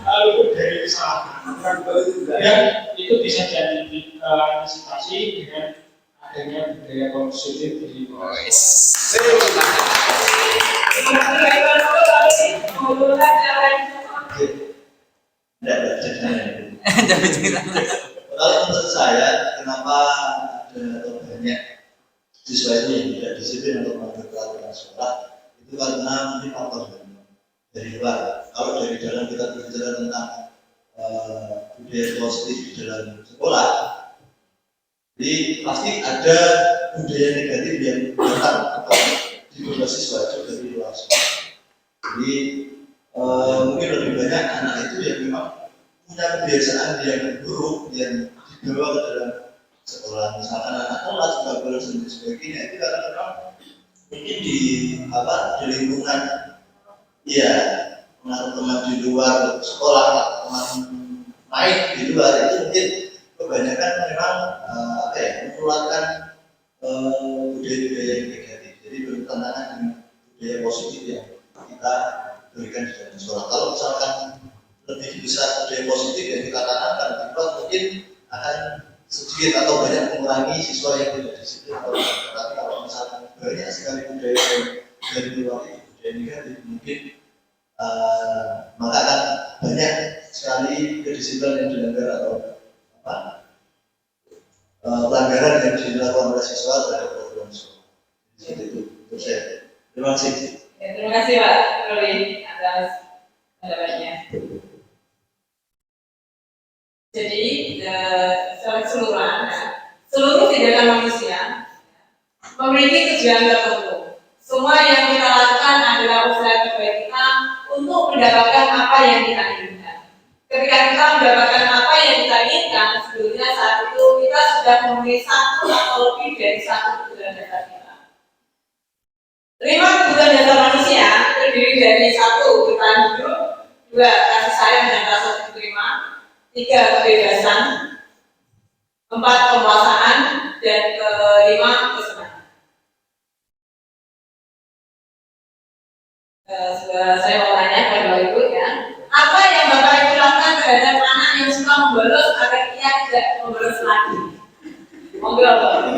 Lalu dari kesalahan dan itu bisa diantisipasi dengan adanya budaya positif di Kalau menurut saya, kenapa ada atau banyak siswa itu yang tidak disiplin untuk melanggar peraturan sekolah, itu karena mungkin faktor dari luar. Kalau dari dalam kita berbicara tentang budaya positif di dalam sekolah, jadi pasti ada budaya negatif yang datang atau dibawa siswa itu dari luar sekolah. Jadi mungkin lebih banyak anak itu yang memang punya kebiasaan yang buruk yang dibawa ke dalam sekolah, misalkan anak kelas juga boleh dan sebagainya, itu karena memang mungkin di lingkungan ya teman-teman di luar sekolah, teman main di luar itu mungkin kebanyakan memang mengeluarkan budaya-budaya yang negatif, jadi bertentangan dengan budaya positif yang kita berikan di dalam sekolah. Kalau misalkan lebih besar budaya positif yang kita tanamkan, mungkin akan sedikit atau banyak mengurangi siswa yang tidak disiplin. Tapi kalau misalkan banyak sekali budaya dari luar itu budaya negatif, mungkin maka akan banyak sekali kedisiplinan yang dilanggar atau pelanggaran yang dilakukan oleh siswa terhadap program sekolah. Seperti itu untuk saya. Terima kasih. Ya, terima kasih Pak Ruli atas pendapat-nya. Jadi secara keseluruhan, seluruh tindakan manusia memiliki tujuan tertentu. Semua yang kita lakukan adalah usaha terbaik kita untuk mendapatkan apa yang kita inginkan. Ketika kita mendapatkan apa yang kita inginkan, sebetulnya saat itu kita sudah memenuhi satu atau lebih dari satu kebutuhan dasar kita. 5 kebutuhan dasar manusia terdiri dari 1 bertahan hidup, 2 kasih sayang dan rasa diterima, 3 kebebasan, 4 penguasaan, dan 5 kesenangan. Saya mau tanya kepada Bapak Ibu ya, apa yang Bapak Ibu lakukan terhadap anak yang suka membolos agar ia tidak membolos lagi? Monggo Bapak.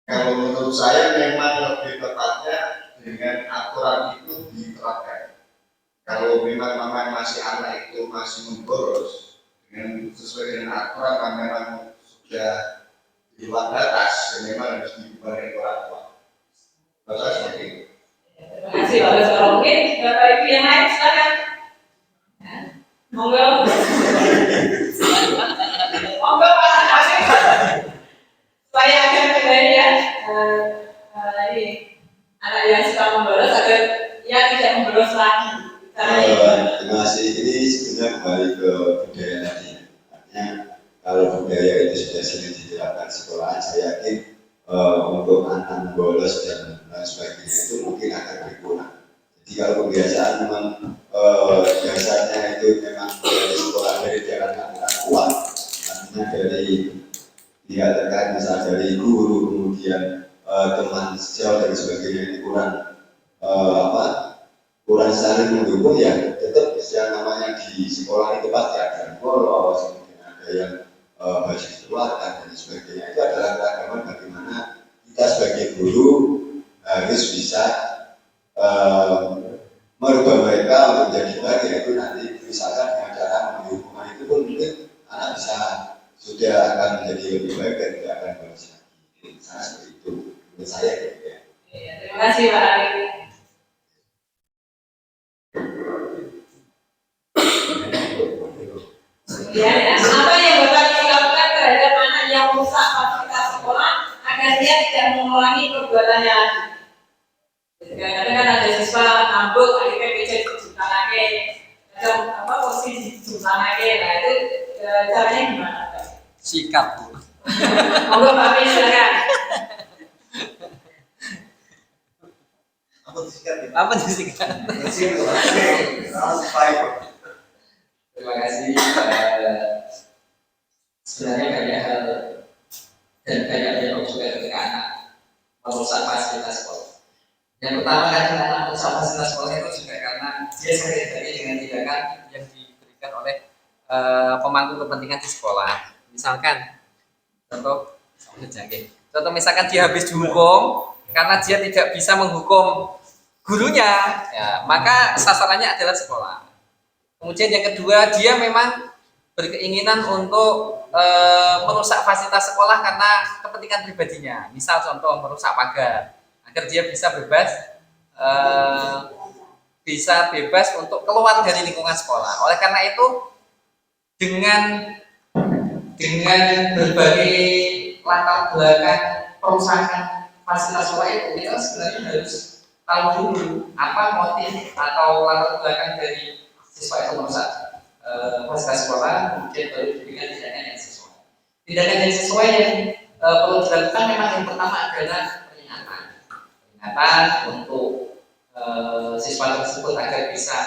Kalau menurut saya memang lebih tepatnya dengan aturan itu diterapkan. Kalau memang masih anak itu masih memboros dengan sesuai dengan aturan yang memang sudah di luar batas, dan memang harus dibubarkan orang tua. Bapak seperti itu. Terima kasih Pak Baskoro. Mungkin Bapak Ibu yang lain silakan. Monggo. Monggo Pak Hasim. Supaya agar kembali anak yang suka membolos agar ia tidak membolos lagi. Terima kasih. Ini sebenarnya kembali ke budaya tadi. Artinya kalau budaya itu sudah sering diterapkan di sekolah, saya yakin untuk anak bolos dan sebagainya itu mungkin akan berkurang. Jadi kalau kebiasaan memang dasarnya itu memang dari sekolah, dari jalan anak kuat, artinya dari tidak terkait misalnya dari guru, kemudian teman sejauh dan sebagainya ini kurang saling mendukung, ya tetap yang namanya di sekolah itu pasti ada yang bolos, kemudian ada yang baju dikeluarkan dan sebagainya. Itu adalah keragaman bagaimana kita sebagai guru harus bisa merubah mereka untuk menjadi baik, yaitu nanti misalkan dengan cara memberi hukuman itu pun mungkin anak bisa sudah akan menjadi lebih baik dan tidak akan bolos lagi. Sangat seperti itu menurut saya gitu ya. Terima kasih Pak Arif. Kemudian apa yang Bapak Ibu lakukan terhadap anak yang merusak fasilitas sekolah agar dia tidak mengulangi perbuatannya lagi? Kadang-kadang kan ada siswa mabuk, akhirnya bisa dijuta lagi. posisi jumlah aja, nah itu caranya gimana? Sikat, Bu. Monggo Pak Amin, silakan. Apa disikat ya? Apa disikat? Terima kasih. Sebenarnya banyak hal dan banyak dialog juga ketika anak merusak fasilitas sekolah. Yang pertama kan anak merusak fasilitas sekolah itu juga karena dia sakit hati dengan tindakan yang diberikan oleh pemangku kepentingan di sekolah. Misalkan, contoh misalkan dia habis dihukum karena dia tidak bisa menghukum gurunya, ya, maka sasarannya adalah sekolah. Kemudian yang kedua, dia memang berkeinginan untuk merusak fasilitas sekolah karena kepentingan pribadinya. Misal contoh merusak pagar agar dia bisa bebas untuk keluar dari lingkungan sekolah. Oleh karena itu, dengan berbagai latar belakang perusahaan fasilitas sekolah itu, kita sebenarnya harus tahu dulu apa motif atau latar belakang dari siswa itu merusak fasilitas sekolah, kemudian baru diberikan tindakan yang sesuai. Tindakan yang sesuai yang perlu dilakukan memang yang pertama adalah peringatan untuk siswa tersebut agar bisa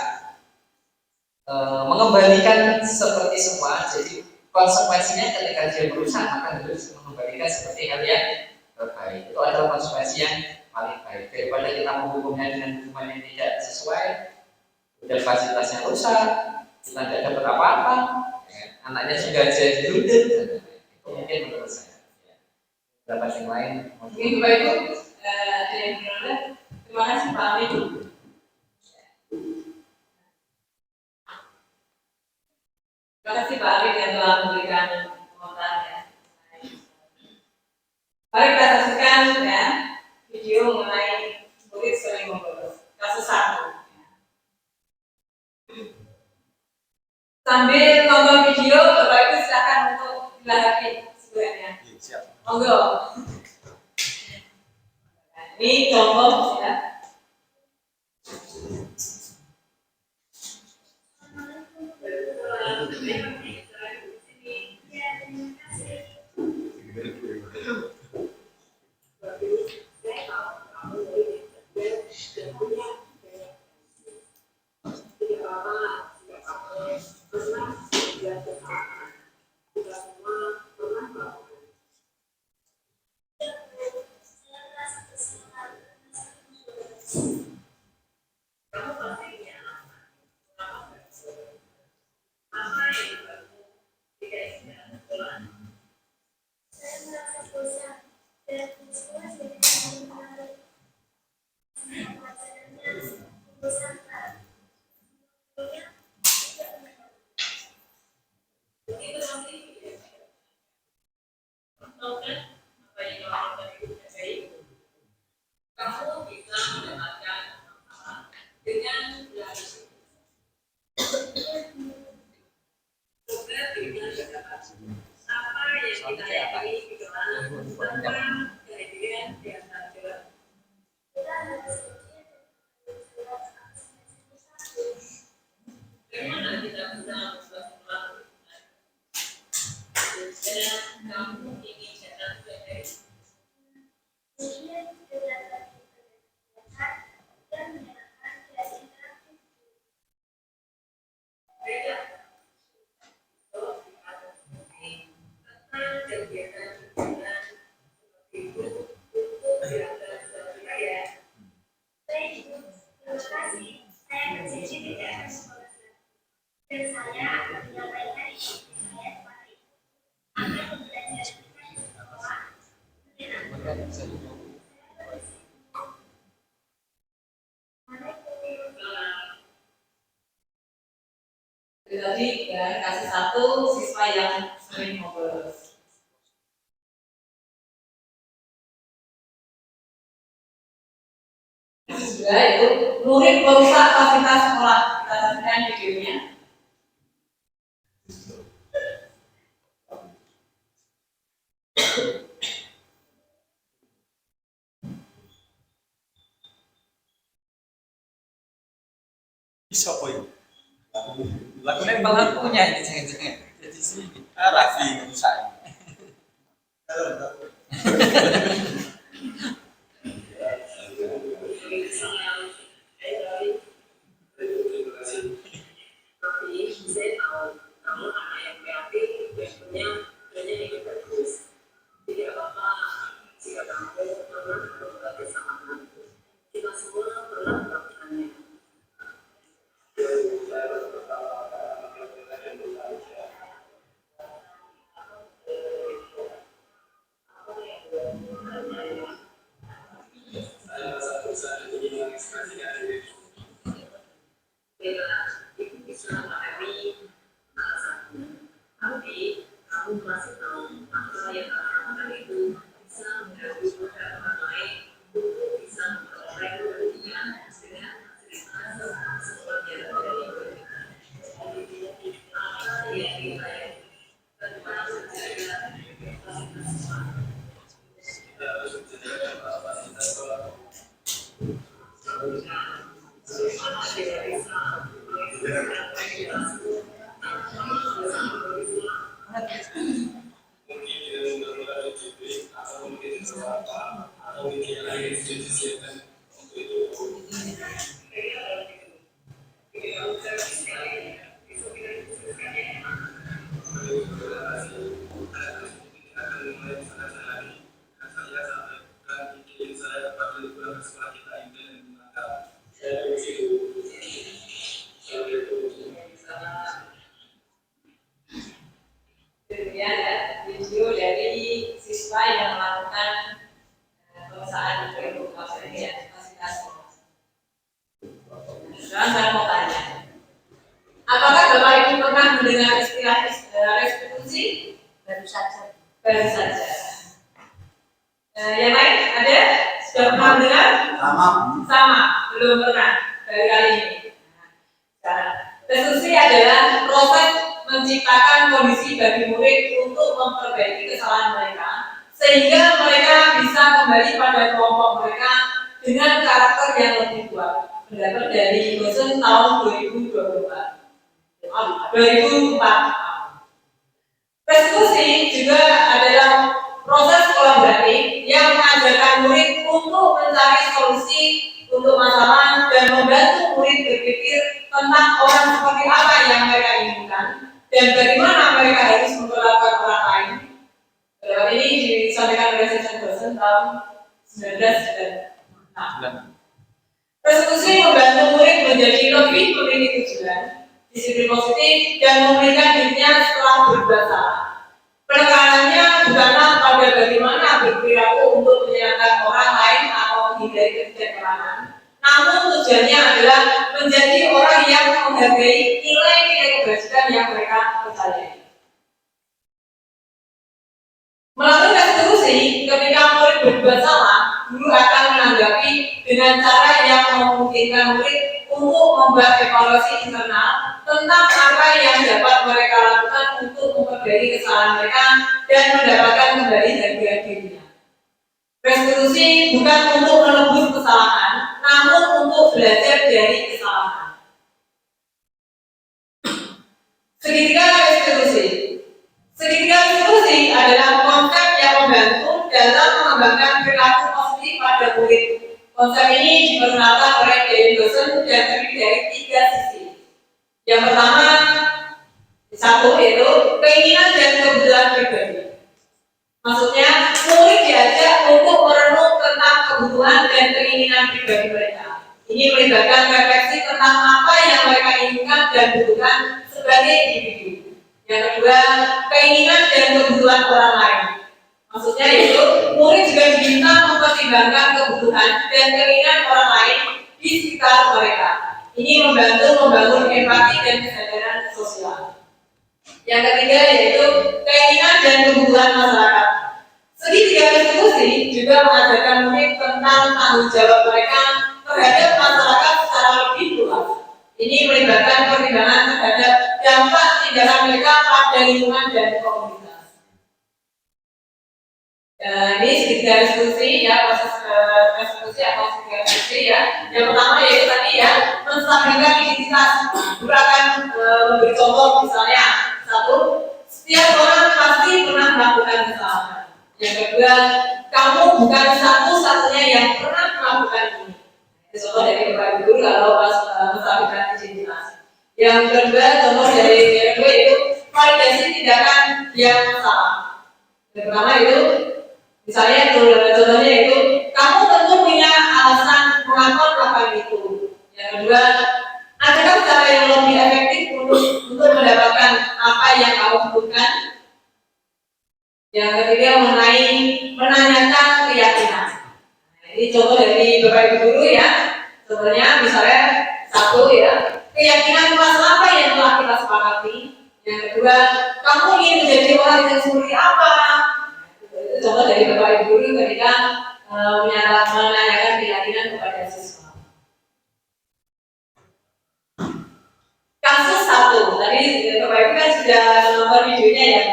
mengembalikan seperti semua. Jadi konsekuensinya ketika dia berusaha maka harus mengembalikan seperti hal yang terbaik. Itu adalah konsekuensi yang paling baik daripada kita menghukumnya dengan hukuman yang tidak sesuai. Udah fasilitasnya rusak, kita tidak dapat apa-apa, anaknya sudah jadi ludut, itu mungkin menurut saya. Dapat yang lain. Mungkin Bapak Ibu ada yang berada. Terima kasih Pak Amin. Terima kasih Pak Amin yang telah memberikan komentarnya. Mari kita saksikan ya video mengenai murid sering membolos. Kasus 1. Sambil nonton video, Bapak Ibu silakan untuk dilahirkan sebenarnya. Monggo. Ini contoh ya. Tadi ya kasih 1 siswa yang sering membolos. Sudah itu murid merusak fasilitas sekolah. Kita saksikan videonya. Bisa apa ini? Lagunya malah punya ini jangan-jangan. Jadi sih Raffi rusak. Kemudian video dari siswa yang melakukan pengusahaan di edukasi ini kapasitas. Sekarang saya mau tanya, apakah Bapak Ibu pernah mendengar istilah restitusi? Baru saja. Baru saja. Yang lain ada? Sudah pernah mendengar? Sama, belum pernah dari kali ini. Nah, restitusi adalah proses menciptakan kondisi bagi murid untuk memperbaiki kesalahan mereka sehingga mereka bisa kembali pada kelompok mereka dengan karakter yang lebih kuat. Pendapat dari dosen tahun 2004. Restitusi juga adalah proses kolaboratif yang mengajarkan murid untuk mencari solusi untuk masalah dan membantu murid berpikir tentang orang seperti apa yang mereka inginkan dan bagaimana mereka harus memperlakukan orang lain. Ini disampaikan oleh Session dosen tahun 1996. Restitusi membantu murid menjadi lebih memiliki tujuan, disiplin positif, dan memberikan dirinya setelah berbuat salah. Penekanannya bukanlah pada bagaimana berperilaku untuk menyenangkan orang lain atau menghindari ketidaknyamanan, namun tujuannya adalah menjadi orang yang menghargai nilai-nilai kebajikan yang mereka percayai. Melalui restitusi, ketika murid berbuat salah, guru akan menanggapi dengan cara yang memungkinkan murid untuk membuat evaluasi internal tentang apa yang dapat mereka lakukan untuk memperbaiki kesalahan mereka dan mendapatkan kembali harga dirinya. Restitusi bukan untuk menebus kesalahan, namun untuk belajar dari kesalahan. Segitiga restitusi. Segitiga restitusi adalah konsep yang membantu dalam mengembangkan perilaku positif pada murid. Konsep ini diperkenalkan oleh David Dawson dan terdiri dari 3 sisi. Yang pertama, satu yaitu keinginan dan kebutuhan pribadi. Maksudnya, murid diajak untuk merenung tentang kebutuhan dan keinginan pribadi mereka. Ini melibatkan refleksi tentang apa yang mereka inginkan dan butuhkan sebagai individu. Yang kedua, keinginan dan kebutuhan orang lain. Maksudnya yaitu murid juga diminta mempertimbangkan kebutuhan dan keinginan orang lain di sekitar mereka. Ini membantu membangun empati dan kesadaran sosial. Yang ketiga yaitu keinginan dan kebutuhan masyarakat. Segitiga restitusi juga mengajarkan murid tentang tanggung jawab mereka terhadap masyarakat secara lebih luas. Ini melibatkan pertimbangan terhadap dampak tindakan mereka pada lingkungan dan komunitas. Ini segitiga restitusi ya, proses restitusi atau segitiga restitusi ya. Yang pertama yaitu tadi ya, menstabilkan identitas. Guru akan memberi contoh, misalnya satu, setiap orang pasti pernah melakukan kesalahan. Yang kedua, kamu bukan satu-satunya yang pernah melakukan ini. Itu contoh dari Bapak Guru kalau pas menstabilkan identitas. Yang kedua, contoh dari yang kedua itu validasi tindakan yang salah. Yang pertama itu, misalnya contohnya itu, kamu tentu punya alasan mengapa melakukan itu. Yang kedua, adakah cara yang lebih efektif untuk mendapatkan apa yang kamu butuhkan? Yang ketiga, menanyakan keyakinan. Nah, ini contoh dari Bapak Ibu Guru ya. Contohnya misalnya satu ya, keyakinan kelas apa yang telah kita sepakati. Yang kedua, kamu ingin menjadi orang yang seperti apa? Itu contoh dari Bapak Ibu Guru ketika menanyakan keyakinan kepada siswa. Kasus satu, tadi Bapak Ibu kan sudah nonton videonya ya.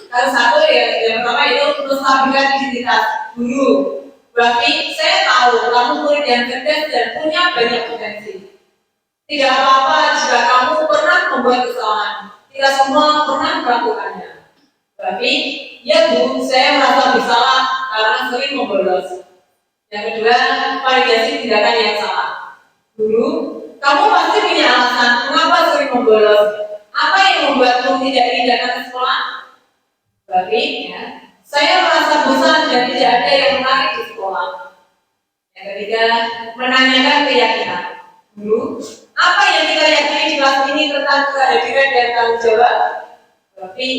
Kasus satu yang pertama itu menstabilkan identitas guru. Berarti saya tahu kamu murid yang cerdas dan punya banyak potensi. Tidak apa-apa jika kamu pernah membuat kesalahan. Tidak semua pernah melakukannya. Berarti, ya Bu, saya merasa bersalah karena sering membolos. Yang kedua, validasi tindakan yang salah. Guru, kamu pasti punya alasan mengapa sering membolos. Apa yang membuatmu tidak ingin datang ke sekolah? Berarti, ya, saya merasa bosan dan tidak ada yang menarik di sekolah. Yang ketiga, menanyakan keyakinan. Guru, apa yang kita yakini di kelas ini tentang kehadiran dan tanggung jawab? Berarti,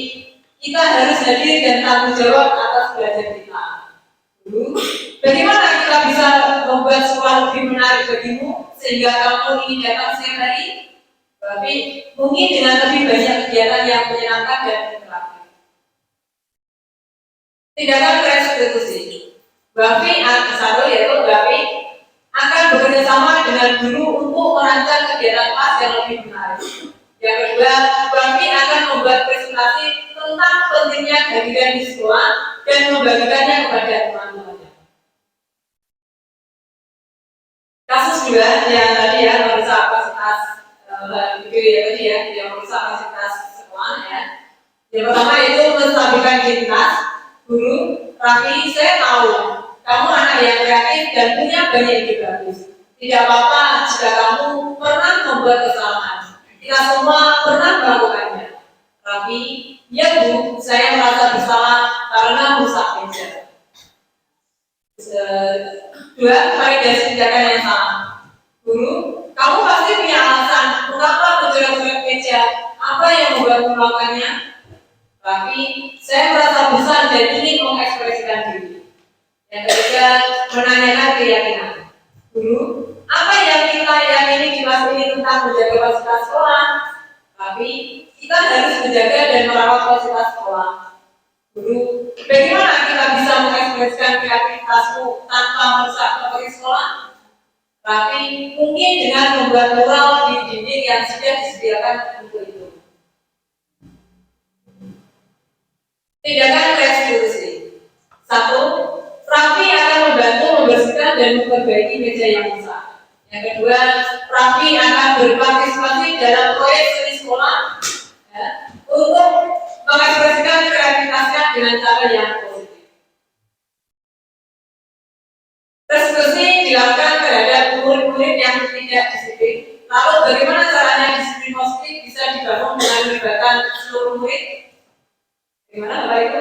kita harus hadir dan tanggung jawab atas belajar kita. Guru, bagaimana kita bisa membuat sekolah lebih menarik bagimu sehingga kamu ingin datang setiap hari? Berarti mungkin dengan lebih banyak kegiatan yang menyenangkan dan interaktif. Tindakan restitusi. Berarti satu yaitu berarti akan bekerja sama dengan guru untuk merancang kegiatan kelas yang lebih menarik. Yang kedua, berarti akan membuat presentasi tentang pentingnya kehadiran di sekolah dan membagikannya kepada teman-temannya. Kasus dua yang tadi ya, memeriksa kapasitas video ya tadi ya, yang memeriksa kapasitas sekolah ya. Yang pertama itu menstabilkan identitas guru. Tapi saya tahu kamu anak yang kreatif dan punya banyak ide bagus. Tidak apa-apa jika kamu pernah membuat kesalahan. Kita semua pernah melakukannya. Tapi, ya Bu, saya merasa bersalah karena rusak meja. Dua, validasi tindakan yang salah. Guru, kamu pasti punya alasan mengapa mencoret-coret meja. Apa yang membuatmu melakukannya? Tapi, saya merasa bosan dan ingin mengekspresikan diri. Yang ketiga, menanyakan keyakinan. Guru, apa yang kita yakini di kelas ini tentang menjaga fasilitas sekolah? Tapi kita harus menjaga dan merawat fasilitas sekolah. Guru, bagaimana kita bisa mengekspresikan kreativitasmu tanpa merusak materi sekolah? Tapi mungkin dengan membuat mural di dinding yang sudah disediakan untuk itu. Tindakan restitusi. Satu, Raffi akan membantu membersihkan dan memperbaiki meja yang rusak. Yang kedua, Raffi akan berpartisipasi dalam proyek seni sekolah ya, untuk mengekspresikan kreativitasnya dengan cara yang positif. Restitusi dilakukan terhadap murid-murid yang tidak disiplin. Lalu bagaimana caranya disiplin positif bisa dibangun dengan melibatkan seluruh murid? Bagaimana Bapak Ibu?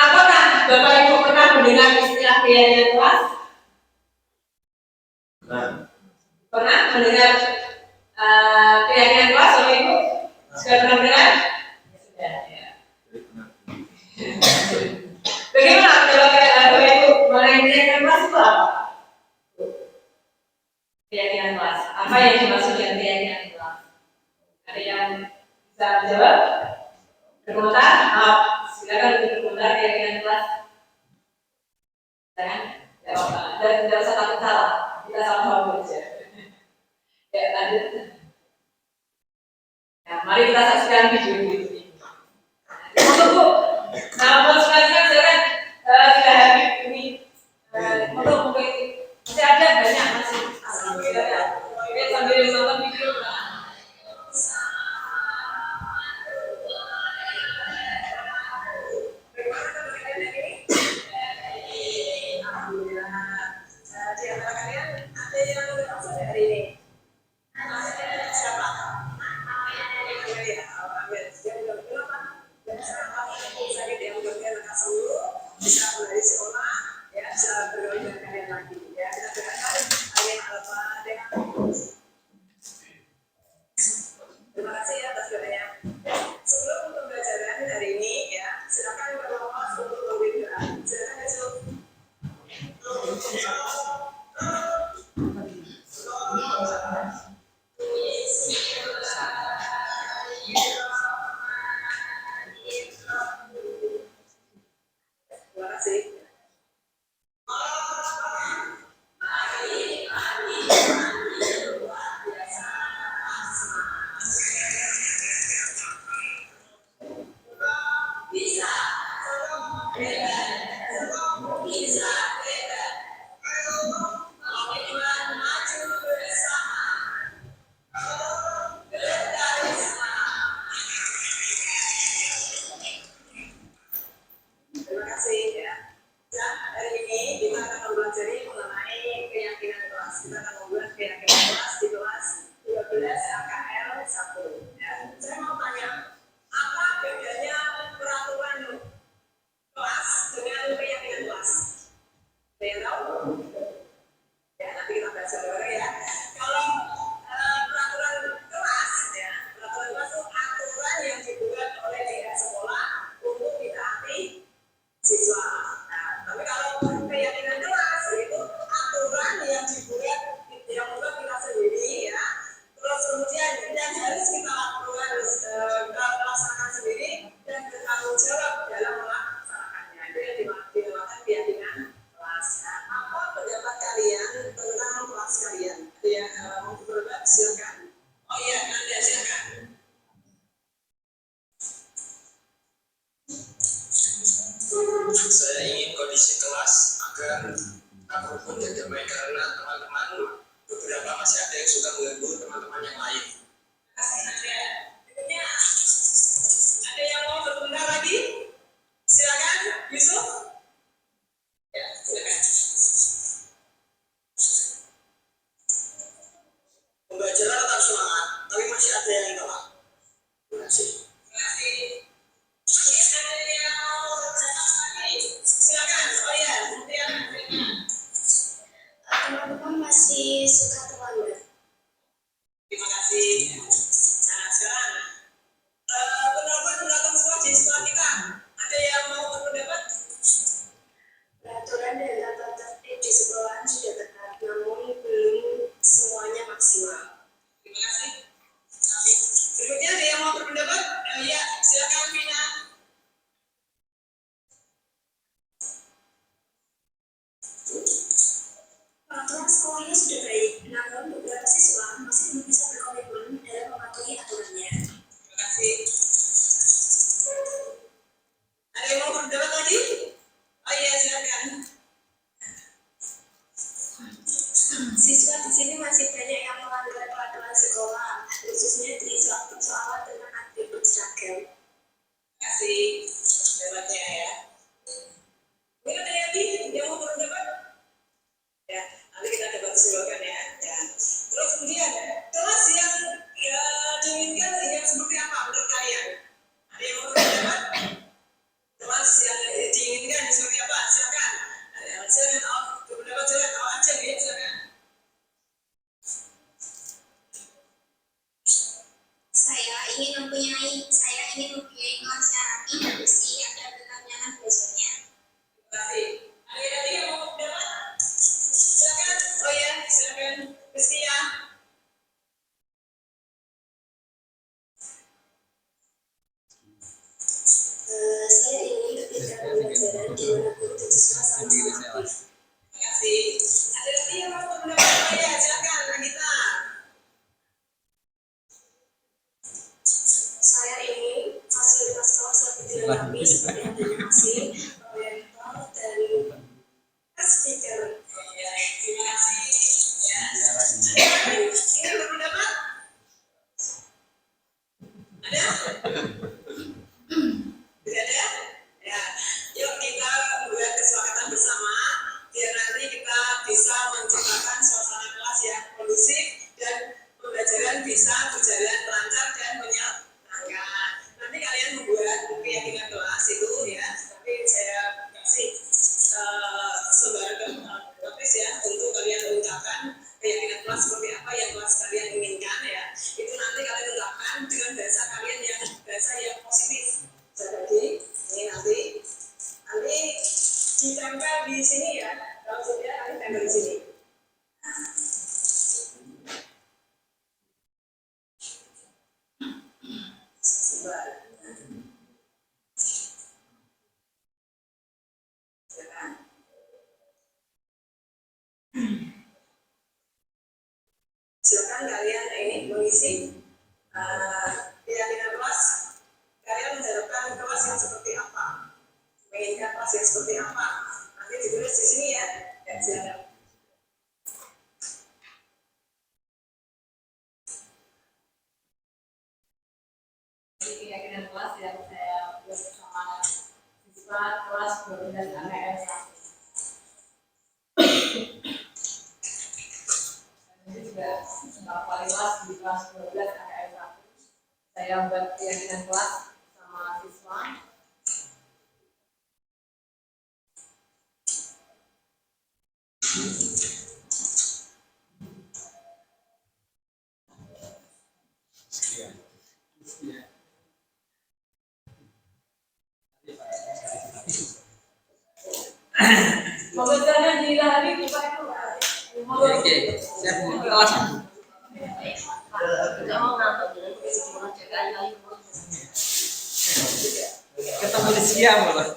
Apakah Bapak Ibu pernah mendengar istilah keyakinan kelas? Pernah mendengar keyakinan kelas Bapak Ibu? Sudah pernah mendengar? Sudah ya. Bagaimana Bapak Ibu mengenai keyakinan kelas itu apa? Keyakinan kelas. Apa yang dimaksud dengan keyakinan kelas? Ada yang bisa menjawab? Berkomentar? Silakan untuk berkomentar keyakinan kelas. Jangan, ya apa? Dan tidak usah takut salah. Kita sama-sama belajar. Ya, lanjut. Ya, mari kita saksikan video ini. Untuk Bu, nama konsultasinya silakan tidak habis ini. Untuk mungkin masih ada banyak masih. saya ingin kondisi kelas agar apapun yang damai karena teman-teman beberapa masih ada yang suka mengganggu teman-teman yang lain. Ada yang mau berkomentar lagi? Silakan, Yusuf. Ya, silakan. Pembelajaran tetap semangat, tapi masih ada yang telat. Terima kasih. Terima kasih. Silakan. Oh ya, kemudian Teman-teman masih suka terlambat. terima kasih. Nah, sekarang pendapat datang di sekolah kita. Ada yang mau berpendapat? Peraturan dan tata tertib di sekolahan sudah ketat, namun belum semuanya maksimal. Terima kasih. Berikutnya ada yang mau berpendapat? Ya, silakan Vina. Peraturan sekolahnya sudah baik, namun beberapa siswa masih belum bisa berkomitmen dalam mematuhi aturannya. Terima kasih. Ada yang mau berpendapat lagi? Oh iya, silakan. Siswa di sini masih banyak yang melanggar peraturan sekolah, khususnya di soal tentang atribut seragam. Terima kasih. Debatnya ya. Mungkin ada lagi yang mau berpendapat? Ya, nanti kita debat silakan ya. Ya. Terus kemudian kelas yang diinginkan yang seperti apa menurut kalian? Ada yang mau berpendapat? Kelas yang diinginkan seperti apa? Silakan. Silakan berpendapat, silakan aja ya, silakan. Saya ingin mempunyai kelas yang rapi dan bersih agar tetap nyaman belajarnya. Terima kasih. Ada lagi yang mau berpendapat? Silakan. Oh ya, silakan. Rizkia. Saya ingin ketika pembelajaran di mana guru dan siswa sama-sama aktif. Terima kasih. Ada lagi yang mau berpendapat? Oh ya, silakan Nagita. Saya ingin fasilitas kelas lebih dilengkapi seperti adanya AC, proyektor, dan speaker. Ya, terima kasih. Ya. Ini berpendapat? Ada? Tidak ada? Ya. Yuk kita buat kesepakatan bersama biar nanti kita bisa menciptakan suasana kelas yang kondusif dan pembelajaran bisa berjalan lancar dan menyenangkan. Nanti kalian membuat keyakinan kelas itu ya, tapi saya kasih sebarkan notis ya untuk kalian ungkapkan keyakinan kelas seperti apa yang kelas kalian inginkan ya. Itu nanti kalian ungkapkan dengan bahasa kalian yang bahasa yang positif. Jadi ini nanti ditempel di sini ya. Kalau sudah nanti tempel di sini. Silakan kalian ini mengisi keyakinan kelas. Kalian mengharapkan kelas yang seperti apa? Menginginkan kelas yang seperti apa? Nanti ditulis di sini ya. Ya, silakan. Keyakinan kelas yang saya buat bersama siswa kelas 12 AKR 1. Ini juga wali kelas di kelas 12 AKR 1. Saya buat keyakinan kelas sama siswa. Pembelajaran di hari kita itu. Oke, saya buka kelas. Ketemu di siang loh.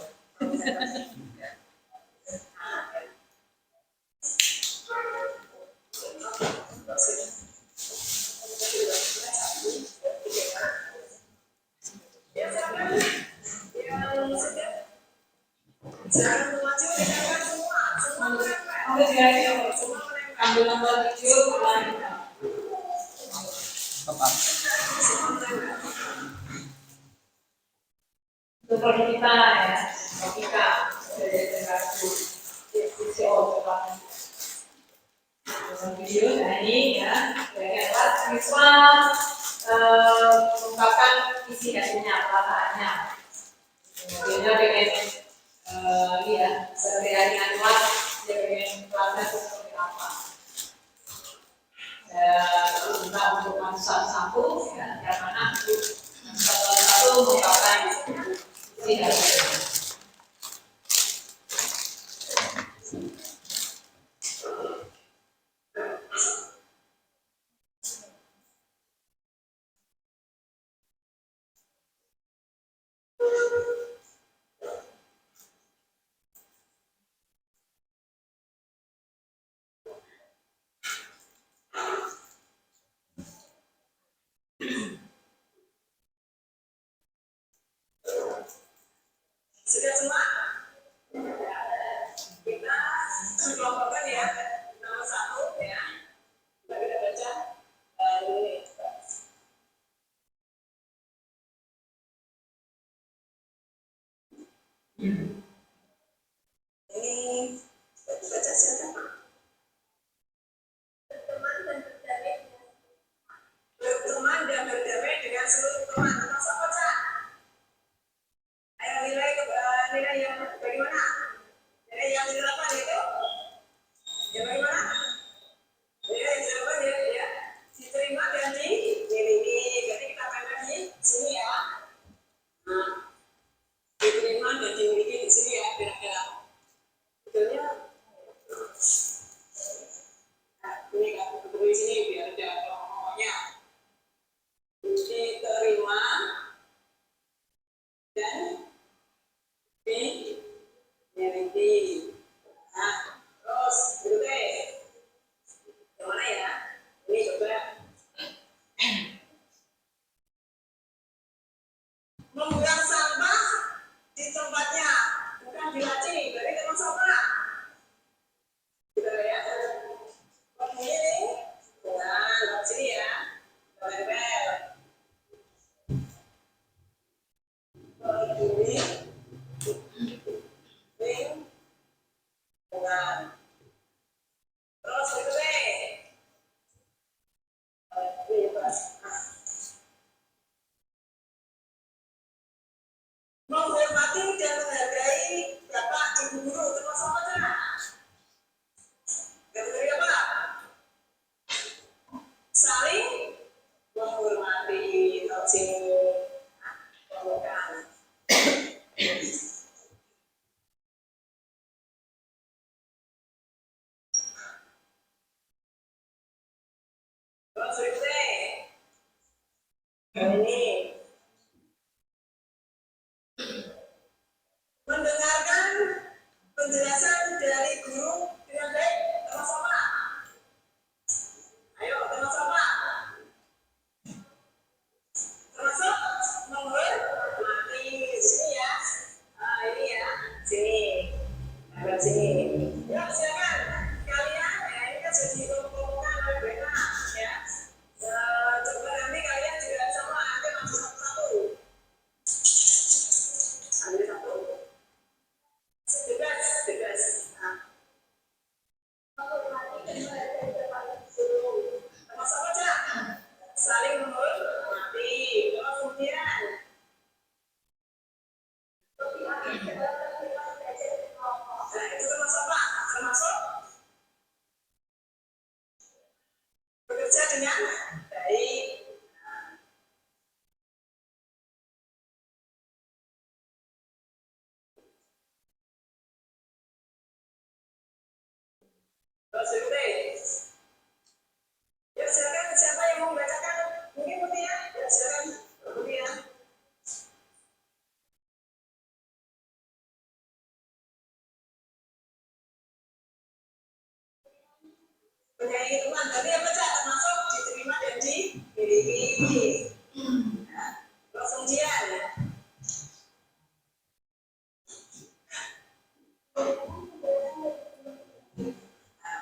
Silakan Ambil nomor 7, ulang. Untuk prodi kita ya, logika dari generasi CCO depan. Video ini ya, bagian kelas siswa mengungkapkan isi hasilnya, perasaannya. Kemudian pengen ini ya, sebagai jaringan kelas, dia pengen kelasnya seperti apa. Saya minta untuk satu-satu, ya, yang mana satu-satu mengungkapkan isi hasilnya. Sudah semua? Kita kelompokkan ya, nomor 1 ya. Kita baca ini. Ini baca siapa? Berteman dan berdamai dengan seluruh teman. Masa baca? Ayo nilai yang bagaimana? Nilai yang di 8 itu? Yang bagaimana? Nilai yang di 8 ya, diterima dan dimiliki. Jadi kita pandang di sini ya. Nah, diterima dan dimiliki di sini ya, kira-kira. Betulnya? Nah, ini aku tulis di sini biar ada ngomongnya. Diterima dan dimiliki. Nah, terus berikutnya yang mana ya? Ini coba membuang sampah di tempatnya, bukan di laci, dari tempat sampah. Kita lihat ini, nah, lewat sini ya, tempel. Peduli, lingkungan. Terus berikutnya, bebas. Menghormati dan menghargai Bapak Ibu Guru termasuk apa? Kategori apa? Saling menghormati, saling menghormati. Terus berikutnya, ini mendengarkan penjelasan dari guru dengan baik, sama-sama. Ayo, sama-sama. Termasuk menghormati sini ya. Ini ya, sini. Nah, sini. Ya, silakan. Kalian, ya, ini kan sudah dikumpulkan oleh Bena, ya. Coba nanti kalian juga sama, nanti masuk satu-satu. Ambil satu. Tegas. Nah. Sama-sama aja. Saling menghormati. Terus kemudian. Nah, itu termasuk apa? Termasuk bekerja dengan baik. Terus berikutnya, ya silakan siapa yang mau membacakan? Mungkin Mutia, ya silakan Mutia. Penyanyi teman tadi apa cak? Termasuk diterima dan dimiliki. Terus kemudian,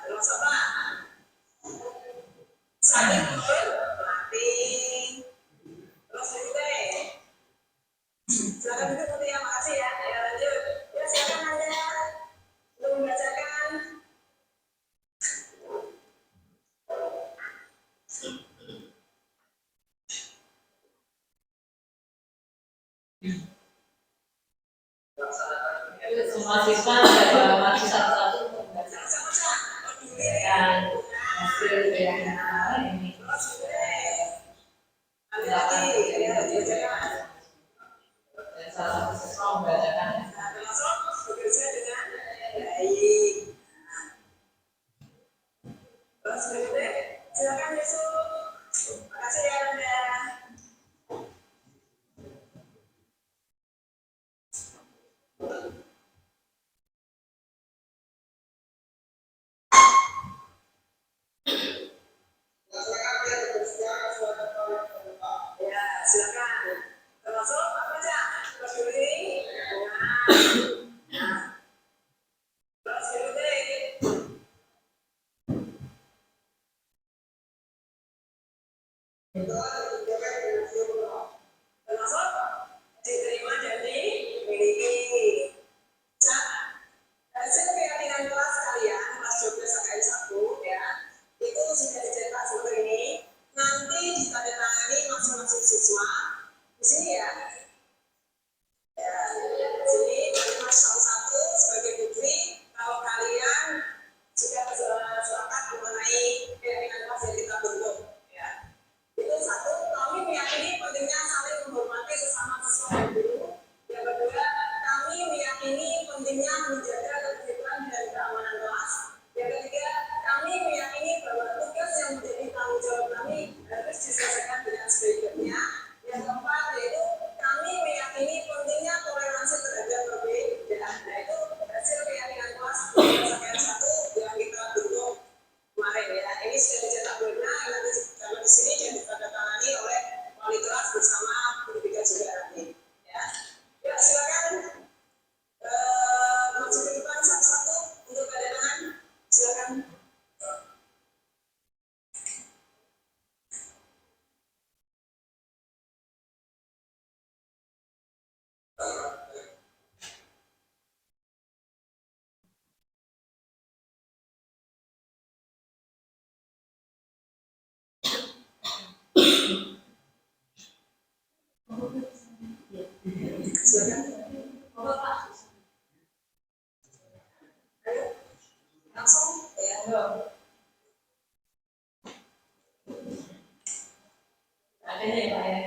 terus apa? Kalau gitu nanti ya, makasih ya. Ya lanjut. Ya silakan Anda untuk membacakan. Semua siswa ada maju satu-satu untuk membacakan hasil keyakinan ini. Dan salah satu siswa membacakan Termasuk bekerja dengan baik. Terus berikutnya, silakan Yusuf. Makasih ya Anda. Ya, silakan. Termasuk apa aja? Peduli. Nah, terus berikutnya. Termasuk diterima dan dimiliki. Hasil keyakinan kelas kalian, kelas 12 KKN 1 ya, itu sudah dicetak seperti ini. Nanti ditandatangani masing-masing siswa di sini ya. Ya, di sini terima satu-satu sebagai bukti kalau kalian sudah sepakat mengenai keyakinan kelas yang kita bentuk. Ya. Itu satu, kami meyakini pentingnya saling menghormati sesama siswa dan guru. Yang kedua, kami meyakini pentingnya menjaga ketertiban dan keamanan kelas. Yang ketiga, kami meyakini bahwa tugas yang menjadi tanggung jawab kami harus diselesaikan dengan sebaik-baiknya. Yang keempat, yaitu kami meyakini pentingnya toleransi terhadap perbedaan. Nah, itu hasil keyakinan kelas berdasarkan satu yang kita bentuk kemarin ya. Ini sudah dicetak benar, nanti kalau di sini yang ditandatangani oleh wali kelas bersama pendidikan juga nanti. Ya, ya silakan maju ke depan satu-satu untuk tanda tangan. Silakan. Silakan. Ayo, langsung ya. Ada ya Pak ya.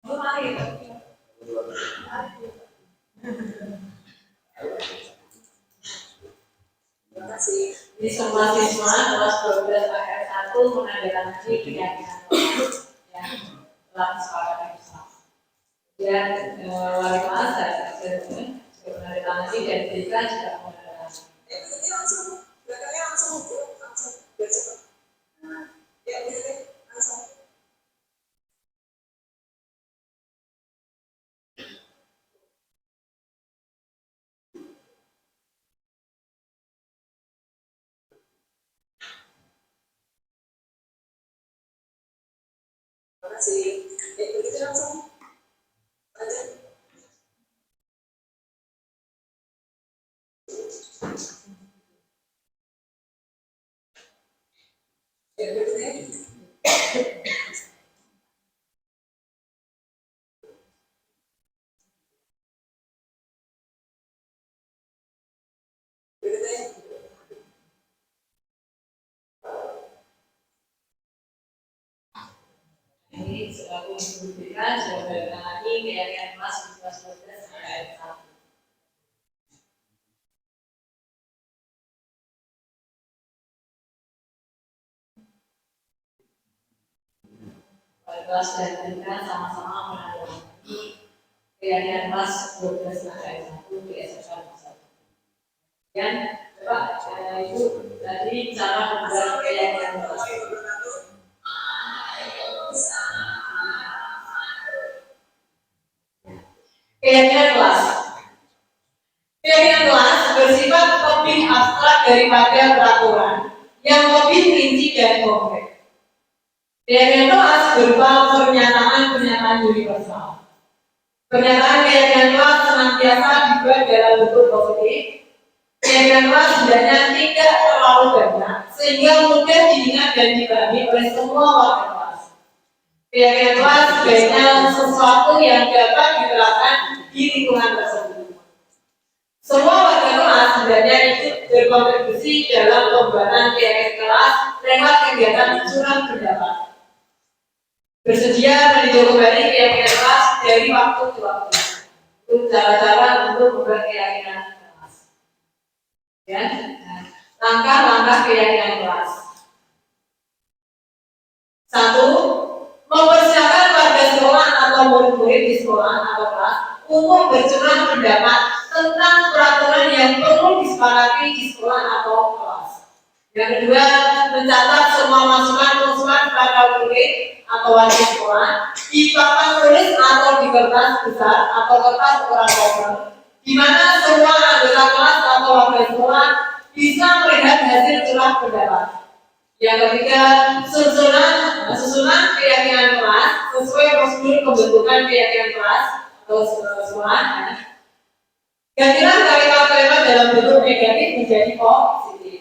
Oh, mari. Terima kasih. Di semua siswa kelas 12 KKN 1 menandatangani keyakinan kelas yang telah disepakati bersama. Dan wali kelas saya menandatangani dan BK juga menandatangani. Berikutnya langsung, belakangnya langsung biar cepat. Ya, berikutnya langsung. Terima kasih. Berikutnya langsung. Lanjut. Berikutnya. Ini selaku guru BK sudah menandatangani keyakinan kelas di kelas 12 KKN 1. Wali kelas dan BK sama-sama menandatangani keyakinan kelas 12 KKN 1 di SMK 1. Dan Pak, Ibu tadi cara membuat keyakinan kelas. Keyakinan kelas. Keyakinan kelas bersifat lebih abstrak daripada peraturan yang lebih rinci dan konkret. Keyakinan kelas berupa pernyataan universal. Pernyataan-keyakinan kelas senantiasa dibuat dalam bentuk positif. Keyakinan kelas sebenarnya tidak terlalu banyak, sehingga mudah diingat dan dipahami oleh semua warga kelas. Keyakinan kelas sebaiknya sesuatu yang dapat diterapkan di lingkungan tersebut. Semua warga kelas sebenarnya ikut berkontribusi dalam pembuatan keyakinan kelas lewat kegiatan curang pendapat. Bersedia meninjau kembali keyakinan kelas dari waktu ke waktu. Itu cara-cara untuk membuat keyakinan kelas. Ya, langkah-langkah keyakinan kelas. 1. Mempersiapkan warga sekolah atau murid-murid di sekolah atau kelas untuk bercurah pendapat tentang peraturan yang perlu disepakati di sekolah atau kelas. Yang kedua, mencatat semua masukan para murid atau warga sekolah di papan tulis atau di kertas besar atau kertas ukuran koper, di mana semua anggota kelas atau warga sekolah bisa melihat hasil curah pendapat. Yang ketiga, susunan keyakinan kelas sesuai prosedur pembentukan keyakinan kelas atau sekolah. Gantilah kalimat-kalimat dalam bentuk negatif menjadi positif.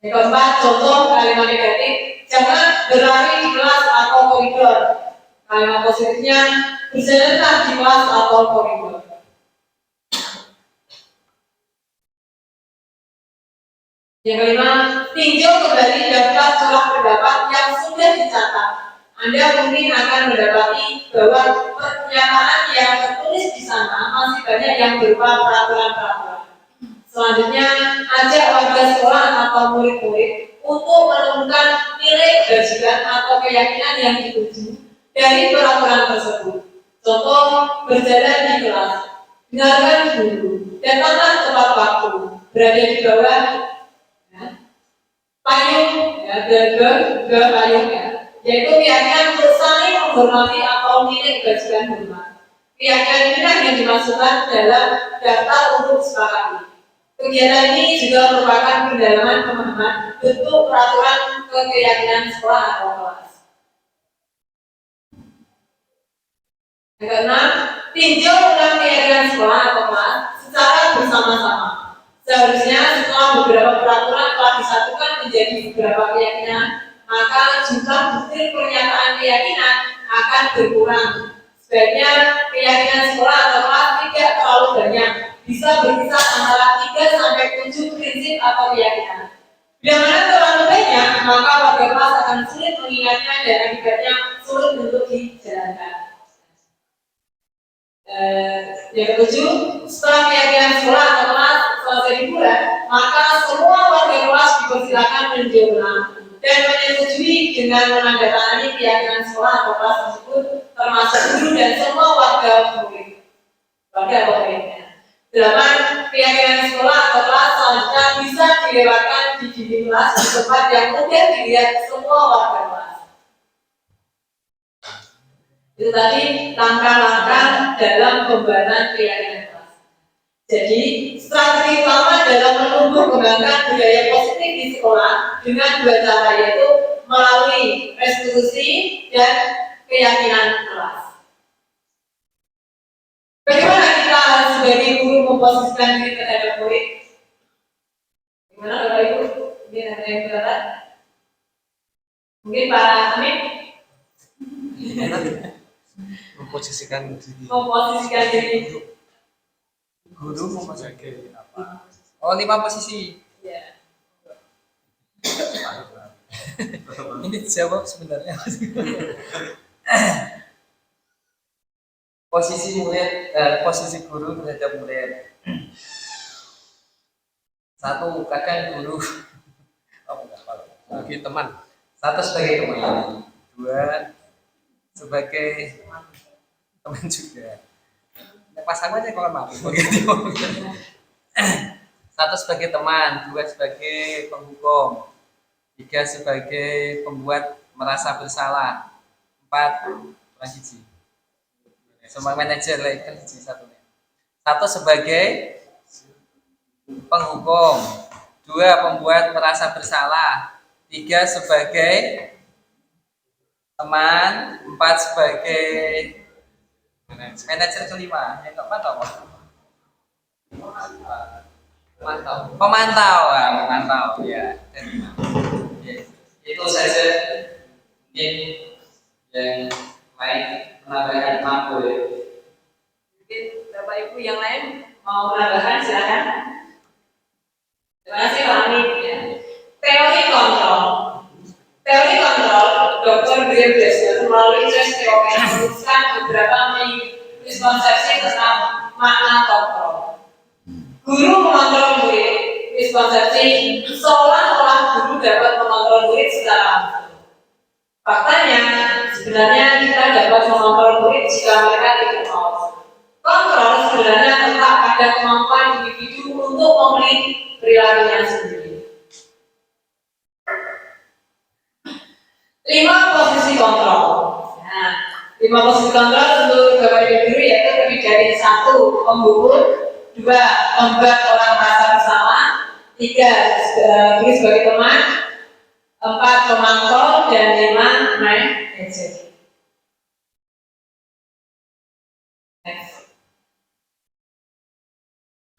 Yang keempat, contoh kalimat negatif, jangan berlari di kelas atau koridor. Kalimat positifnya, berjalanlah di kelas atau koridor. Yang kelima, tinjau kembali daftar curah pendapat yang sudah dicatat. Anda mungkin akan mendapati bahwa pernyataan yang tertulis di sana masih banyak yang berupa peraturan-peraturan. Selanjutnya, ajak warga sekolah atau murid-murid untuk menemukan nilai kebajikan atau keyakinan yang dituju dari peraturan tersebut. Contoh, berjalan di kelas, dengarkan guru, datanglah tepat waktu, berada di bawah payung, payung ya, yaitu keyakinan untuk saling menghormati atau nilai kebajikan hormat. Keyakinan inilah yang dimasukkan dalam daftar untuk disepakati. Kegiatan ini juga merupakan pendalaman pemahaman bentuk peraturan keyakinan sekolah atau kelas. Yang keenam, tinjau ulang keyakinan sekolah atau kelas secara bersama-sama. Seharusnya setelah beberapa peraturan telah disatukan menjadi beberapa keyakinan, maka jumlah butir pernyataan keyakinan akan berkurang. Sebaiknya keyakinan sekolah atau kelas tidak terlalu banyak, bisa berkisar antara 3 sampai 7 prinsip atau keyakinan. Bila mana terlalu banyak, maka warga kelas akan sulit mengingatnya dan akibatnya sulit untuk dijalankan. Yang ketujuh, setelah keyakinan sekolah atau kelas selesai dibuat, maka semua warga kelas dipersilakan meninjau ulang dan menyetujui dengan menandatangani keyakinan sekolah atau kelas tersebut, termasuk guru dan semua warga murid. Warga 8. Keyakinan sekolah atau kelas selanjutnya bisa dilewatkan di dinding kelas di tempat yang mudah dilihat semua warga kelas. Itu tadi langkah-langkah dalam pembuatan keyakinan kelas. Jadi, strategi utama dalam menumbuh kembangkan budaya positif di sekolah dengan 2 cara, yaitu melalui restitusi dan keyakinan kelas. Bagaimana kita sebagai guru memposisikan diri terhadap murid? Gimana Bapak Ibu? Mungkin ada yang berkata? Mungkin Pak Amin? Memposisikan diri. Memposisikan diri. Guru memposisikan apa? Oh, 5 posisi. Ya. Ini jawab sebenarnya. Posisi murid, posisi guru terhadap murid. 1, kadang guru sebagai teman. 1 sebagai teman. 2 sebagai teman juga. Pasangannya kalau mati. 1 sebagai teman, 2 sebagai penghukum, 3 sebagai pembuat merasa bersalah, 4 transisi. Semua manajer lah kan 1 sebagai penghukum, 2 pembuat merasa bersalah, 3 sebagai teman, 4 sebagai manajer kelima, yang keempat apa? Pemantau ya. Dan, Ya, itu saja. Mungkin yang lain menambahkan mampu ya. Mungkin Bapak Ibu yang lain mau menambahkan silakan. Terima kasih Pak Amin. Ya. Teori kontrol. Teori kontrol, Dr. Graham Bresler melalui tes teori menuliskan beberapa miskonsepsi tentang makna kontrol. Guru mengontrol murid, miskonsepsi seolah-olah guru dapat mengontrol murid secara langsung. Faktanya, sebenarnya kita dapat mengontrol murid jika mereka tidak mau. Kontrol sebenarnya terletak pada kemampuan individu untuk memilih perilakunya sendiri. 5 posisi kontrol. Nah, 5 posisi kontrol untuk Bapak Ibu guru yaitu terdiri dari 1. Pembubur, 2. Membuat orang merasa bersama, 3. Guru sebagai teman, 4. Pemantau, dan 5. Manajer.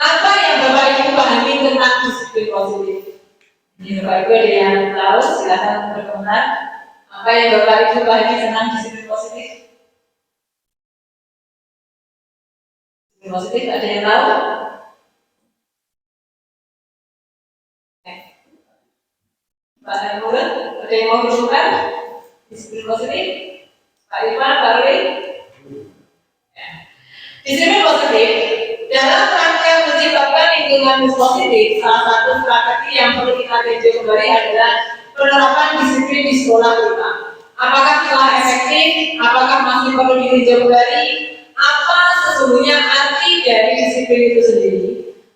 Apa yang Bapak Ibu pahami tentang disiplin positif? Ini Bapak Ibu ada yang tahu, silakan berkomentar. Apa yang Bapak Ibu pahami tentang disiplin positif? Disiplin positif ada yang tahu? Pak Hermulan, ada yang mau berkomentar? Disiplin positif? Pak Irfan, Pak Rui? Disiplin positif dalam rangka menciptakan lingkungan positif, salah satu strategi yang perlu kita tinjau kembali adalah penerapan disiplin di sekolah kita. Apakah telah efektif? Apakah masih perlu ditinjau kembali? Apa sesungguhnya arti dari disiplin itu sendiri?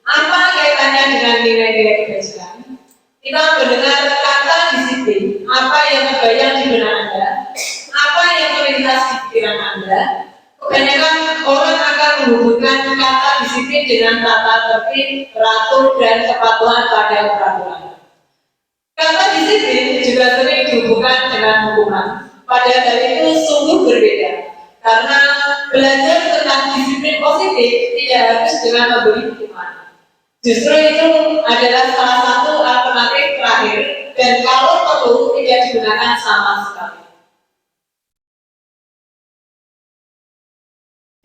Apa kaitannya dengan nilai-nilai kebajikan? Kita mendengar kata disiplin, apa yang terbayang di benak Anda? Apa yang terlintas di pikiran Anda? Kebanyakan orang akan menghubungkan kata disiplin dengan tata tertib, teratur, dan kepatuhan pada peraturan. Kata disiplin juga sering dihubungkan dengan hukuman. Padahal hal itu sungguh berbeda. Karena belajar tentang disiplin positif tidak harus dengan memberi hukuman. Justru itu adalah salah satu alternatif terakhir, dan kalau perlu tidak digunakan sama sekali.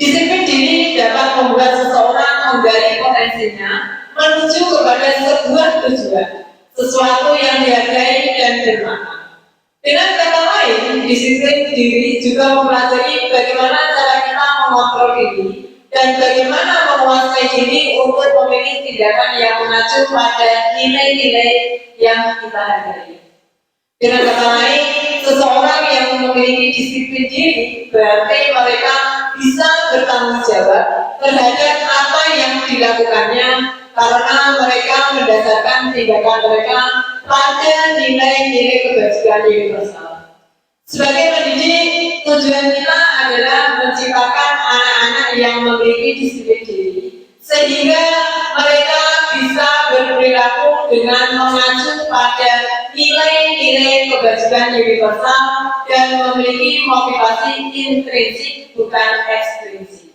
Disiplin diri dapat membuat seseorang menggali potensinya menuju kepada sebuah tujuan, sesuatu yang dihargai dan bermakna. Dengan kata lain, disiplin diri juga mempelajari bagaimana cara kita mengontrol diri dan bagaimana menguasai diri untuk memilih tindakan yang mengacu pada nilai-nilai yang kita hargai. Dengan kata lain, seseorang yang memiliki disiplin diri berarti mereka bisa bertanggung jawab terhadap apa yang dilakukannya karena mereka mendasarkan tindakan mereka pada nilai-nilai kebajikan universal. Sebagai pendidik, tujuan kita adalah menciptakan anak-anak yang memiliki disiplin diri sehingga mereka bisa berperilaku dengan mengacu pada nilai-nilai kebajikan universal dan memiliki motivasi intrinsik bukan ekstrinsik.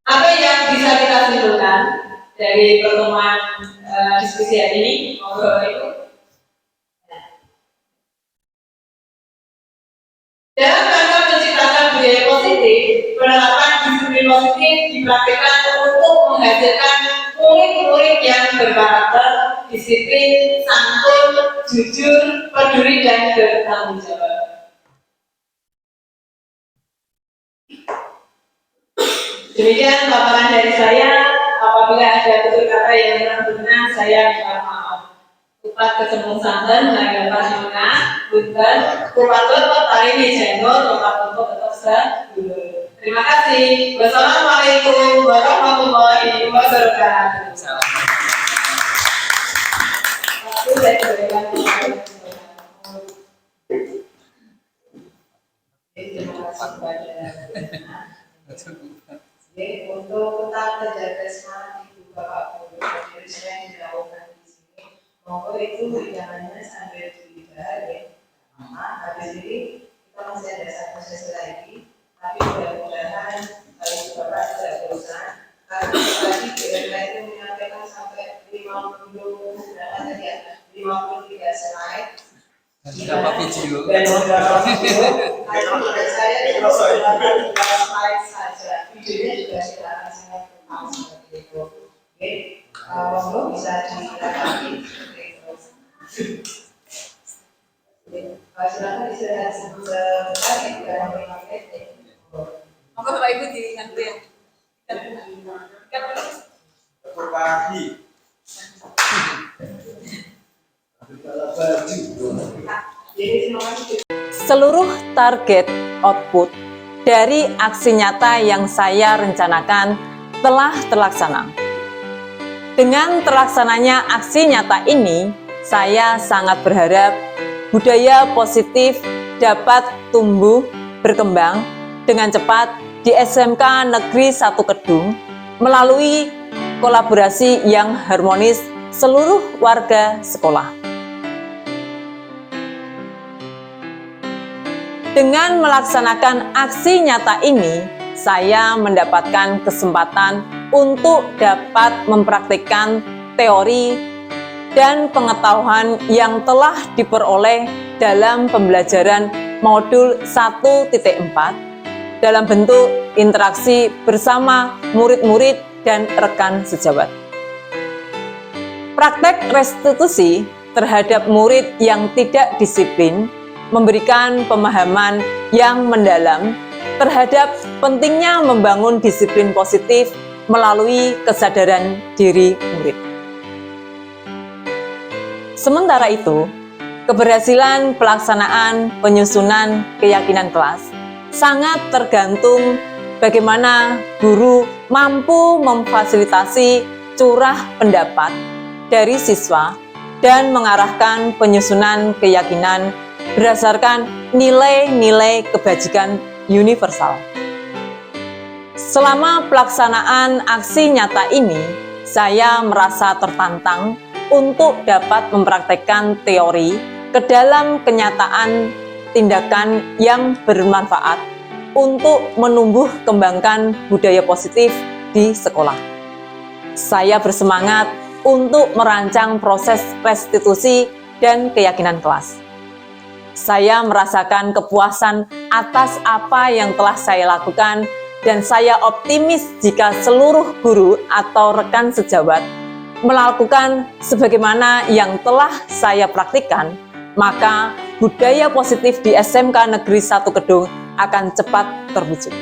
Apa yang bisa kita simpulkan dari pertemuan diskusi hari ini, ngobrol itu? Dalam rangka menciptakan budaya positif, penerapan disiplin positif dipraktikkan untuk menghasilkan murid-murid yang berkarakter, disiplin, santun, jujur, peduli, dan bertanggung jawab. Demikian paparan dari saya. Apabila ada tutur kata yang kurang berkenan, saya minta maaf. Upat ketemu santen, harga pasmina, punten, kupatut, hari ini jenggot, untuk tetap sedulur. Terima kasih. Wassalamualaikum warahmatullahi wabarakatuh. Untuk tetap terjaga semangat ibu bapak guru dan diri saya yang dilakukan di sini, monggo itu jangannya sambil dilihat ya. Berapa video? Dan beberapa video, menurut saya itu baik saja. Videonya juga tidak akan sangat kenal seperti itu. Oke, monggo bisa didapati seperti itu. Silakan istirahat sebentar ya, dalam 5 menit. Monggo Bapak Ibu diingat ya. Pagi. Seluruh target output dari aksi nyata yang saya rencanakan telah terlaksana. Dengan terlaksananya aksi nyata ini, saya sangat berharap budaya positif dapat tumbuh berkembang dengan cepat di SMK Negeri 1 Kedung melalui kolaborasi yang harmonis seluruh warga sekolah. Dengan melaksanakan aksi nyata ini, saya mendapatkan kesempatan untuk dapat mempraktikkan teori dan pengetahuan yang telah diperoleh dalam pembelajaran modul 1.4 dalam bentuk interaksi bersama murid-murid dan rekan sejawat. Praktek restitusi terhadap murid yang tidak disiplin memberikan pemahaman yang mendalam terhadap pentingnya membangun disiplin positif melalui kesadaran diri murid. Sementara itu, keberhasilan pelaksanaan penyusunan keyakinan kelas sangat tergantung bagaimana guru mampu memfasilitasi curah pendapat dari siswa dan mengarahkan penyusunan keyakinan berdasarkan nilai-nilai kebajikan universal. Selama pelaksanaan aksi nyata ini, saya merasa tertantang untuk dapat mempraktekkan teori ke dalam kenyataan tindakan yang bermanfaat untuk menumbuh kembangkan budaya positif di sekolah. Saya bersemangat untuk merancang proses restitusi dan keyakinan kelas. Saya merasakan kepuasan atas apa yang telah saya lakukan dan saya optimis jika seluruh guru atau rekan sejawat melakukan sebagaimana yang telah saya praktikkan, maka budaya positif di SMK Negeri 1 Kedung akan cepat terwujud.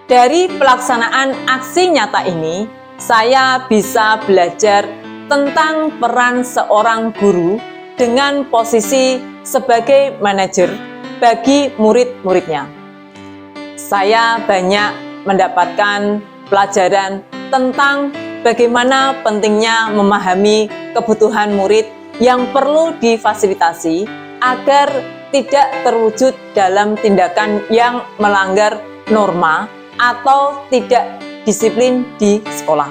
Dari pelaksanaan aksi nyata ini, saya bisa belajar tentang peran seorang guru dengan posisi sebagai manajer bagi murid-muridnya. Saya banyak mendapatkan pelajaran tentang bagaimana pentingnya memahami kebutuhan murid yang perlu difasilitasi agar tidak terwujud dalam tindakan yang melanggar norma atau tidak disiplin di sekolah.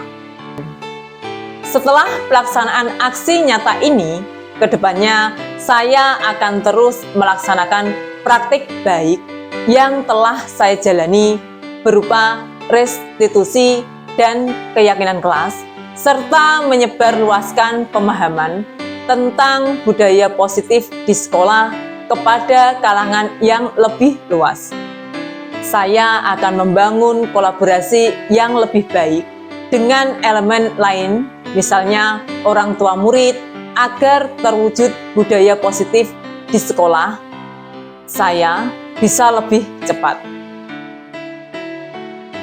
Setelah pelaksanaan aksi nyata ini, kedepannya saya akan terus melaksanakan praktik baik yang telah saya jalani berupa restitusi dan keyakinan kelas, serta menyebarluaskan pemahaman tentang budaya positif di sekolah kepada kalangan yang lebih luas. Saya akan membangun kolaborasi yang lebih baik dengan elemen lain, misalnya orang tua murid, agar terwujud budaya positif di sekolah, saya bisa lebih cepat.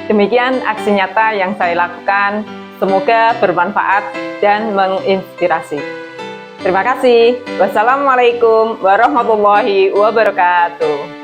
Demikian aksi nyata yang saya lakukan, semoga bermanfaat dan menginspirasi. Terima kasih. Wassalamualaikum warahmatullahi wabarakatuh.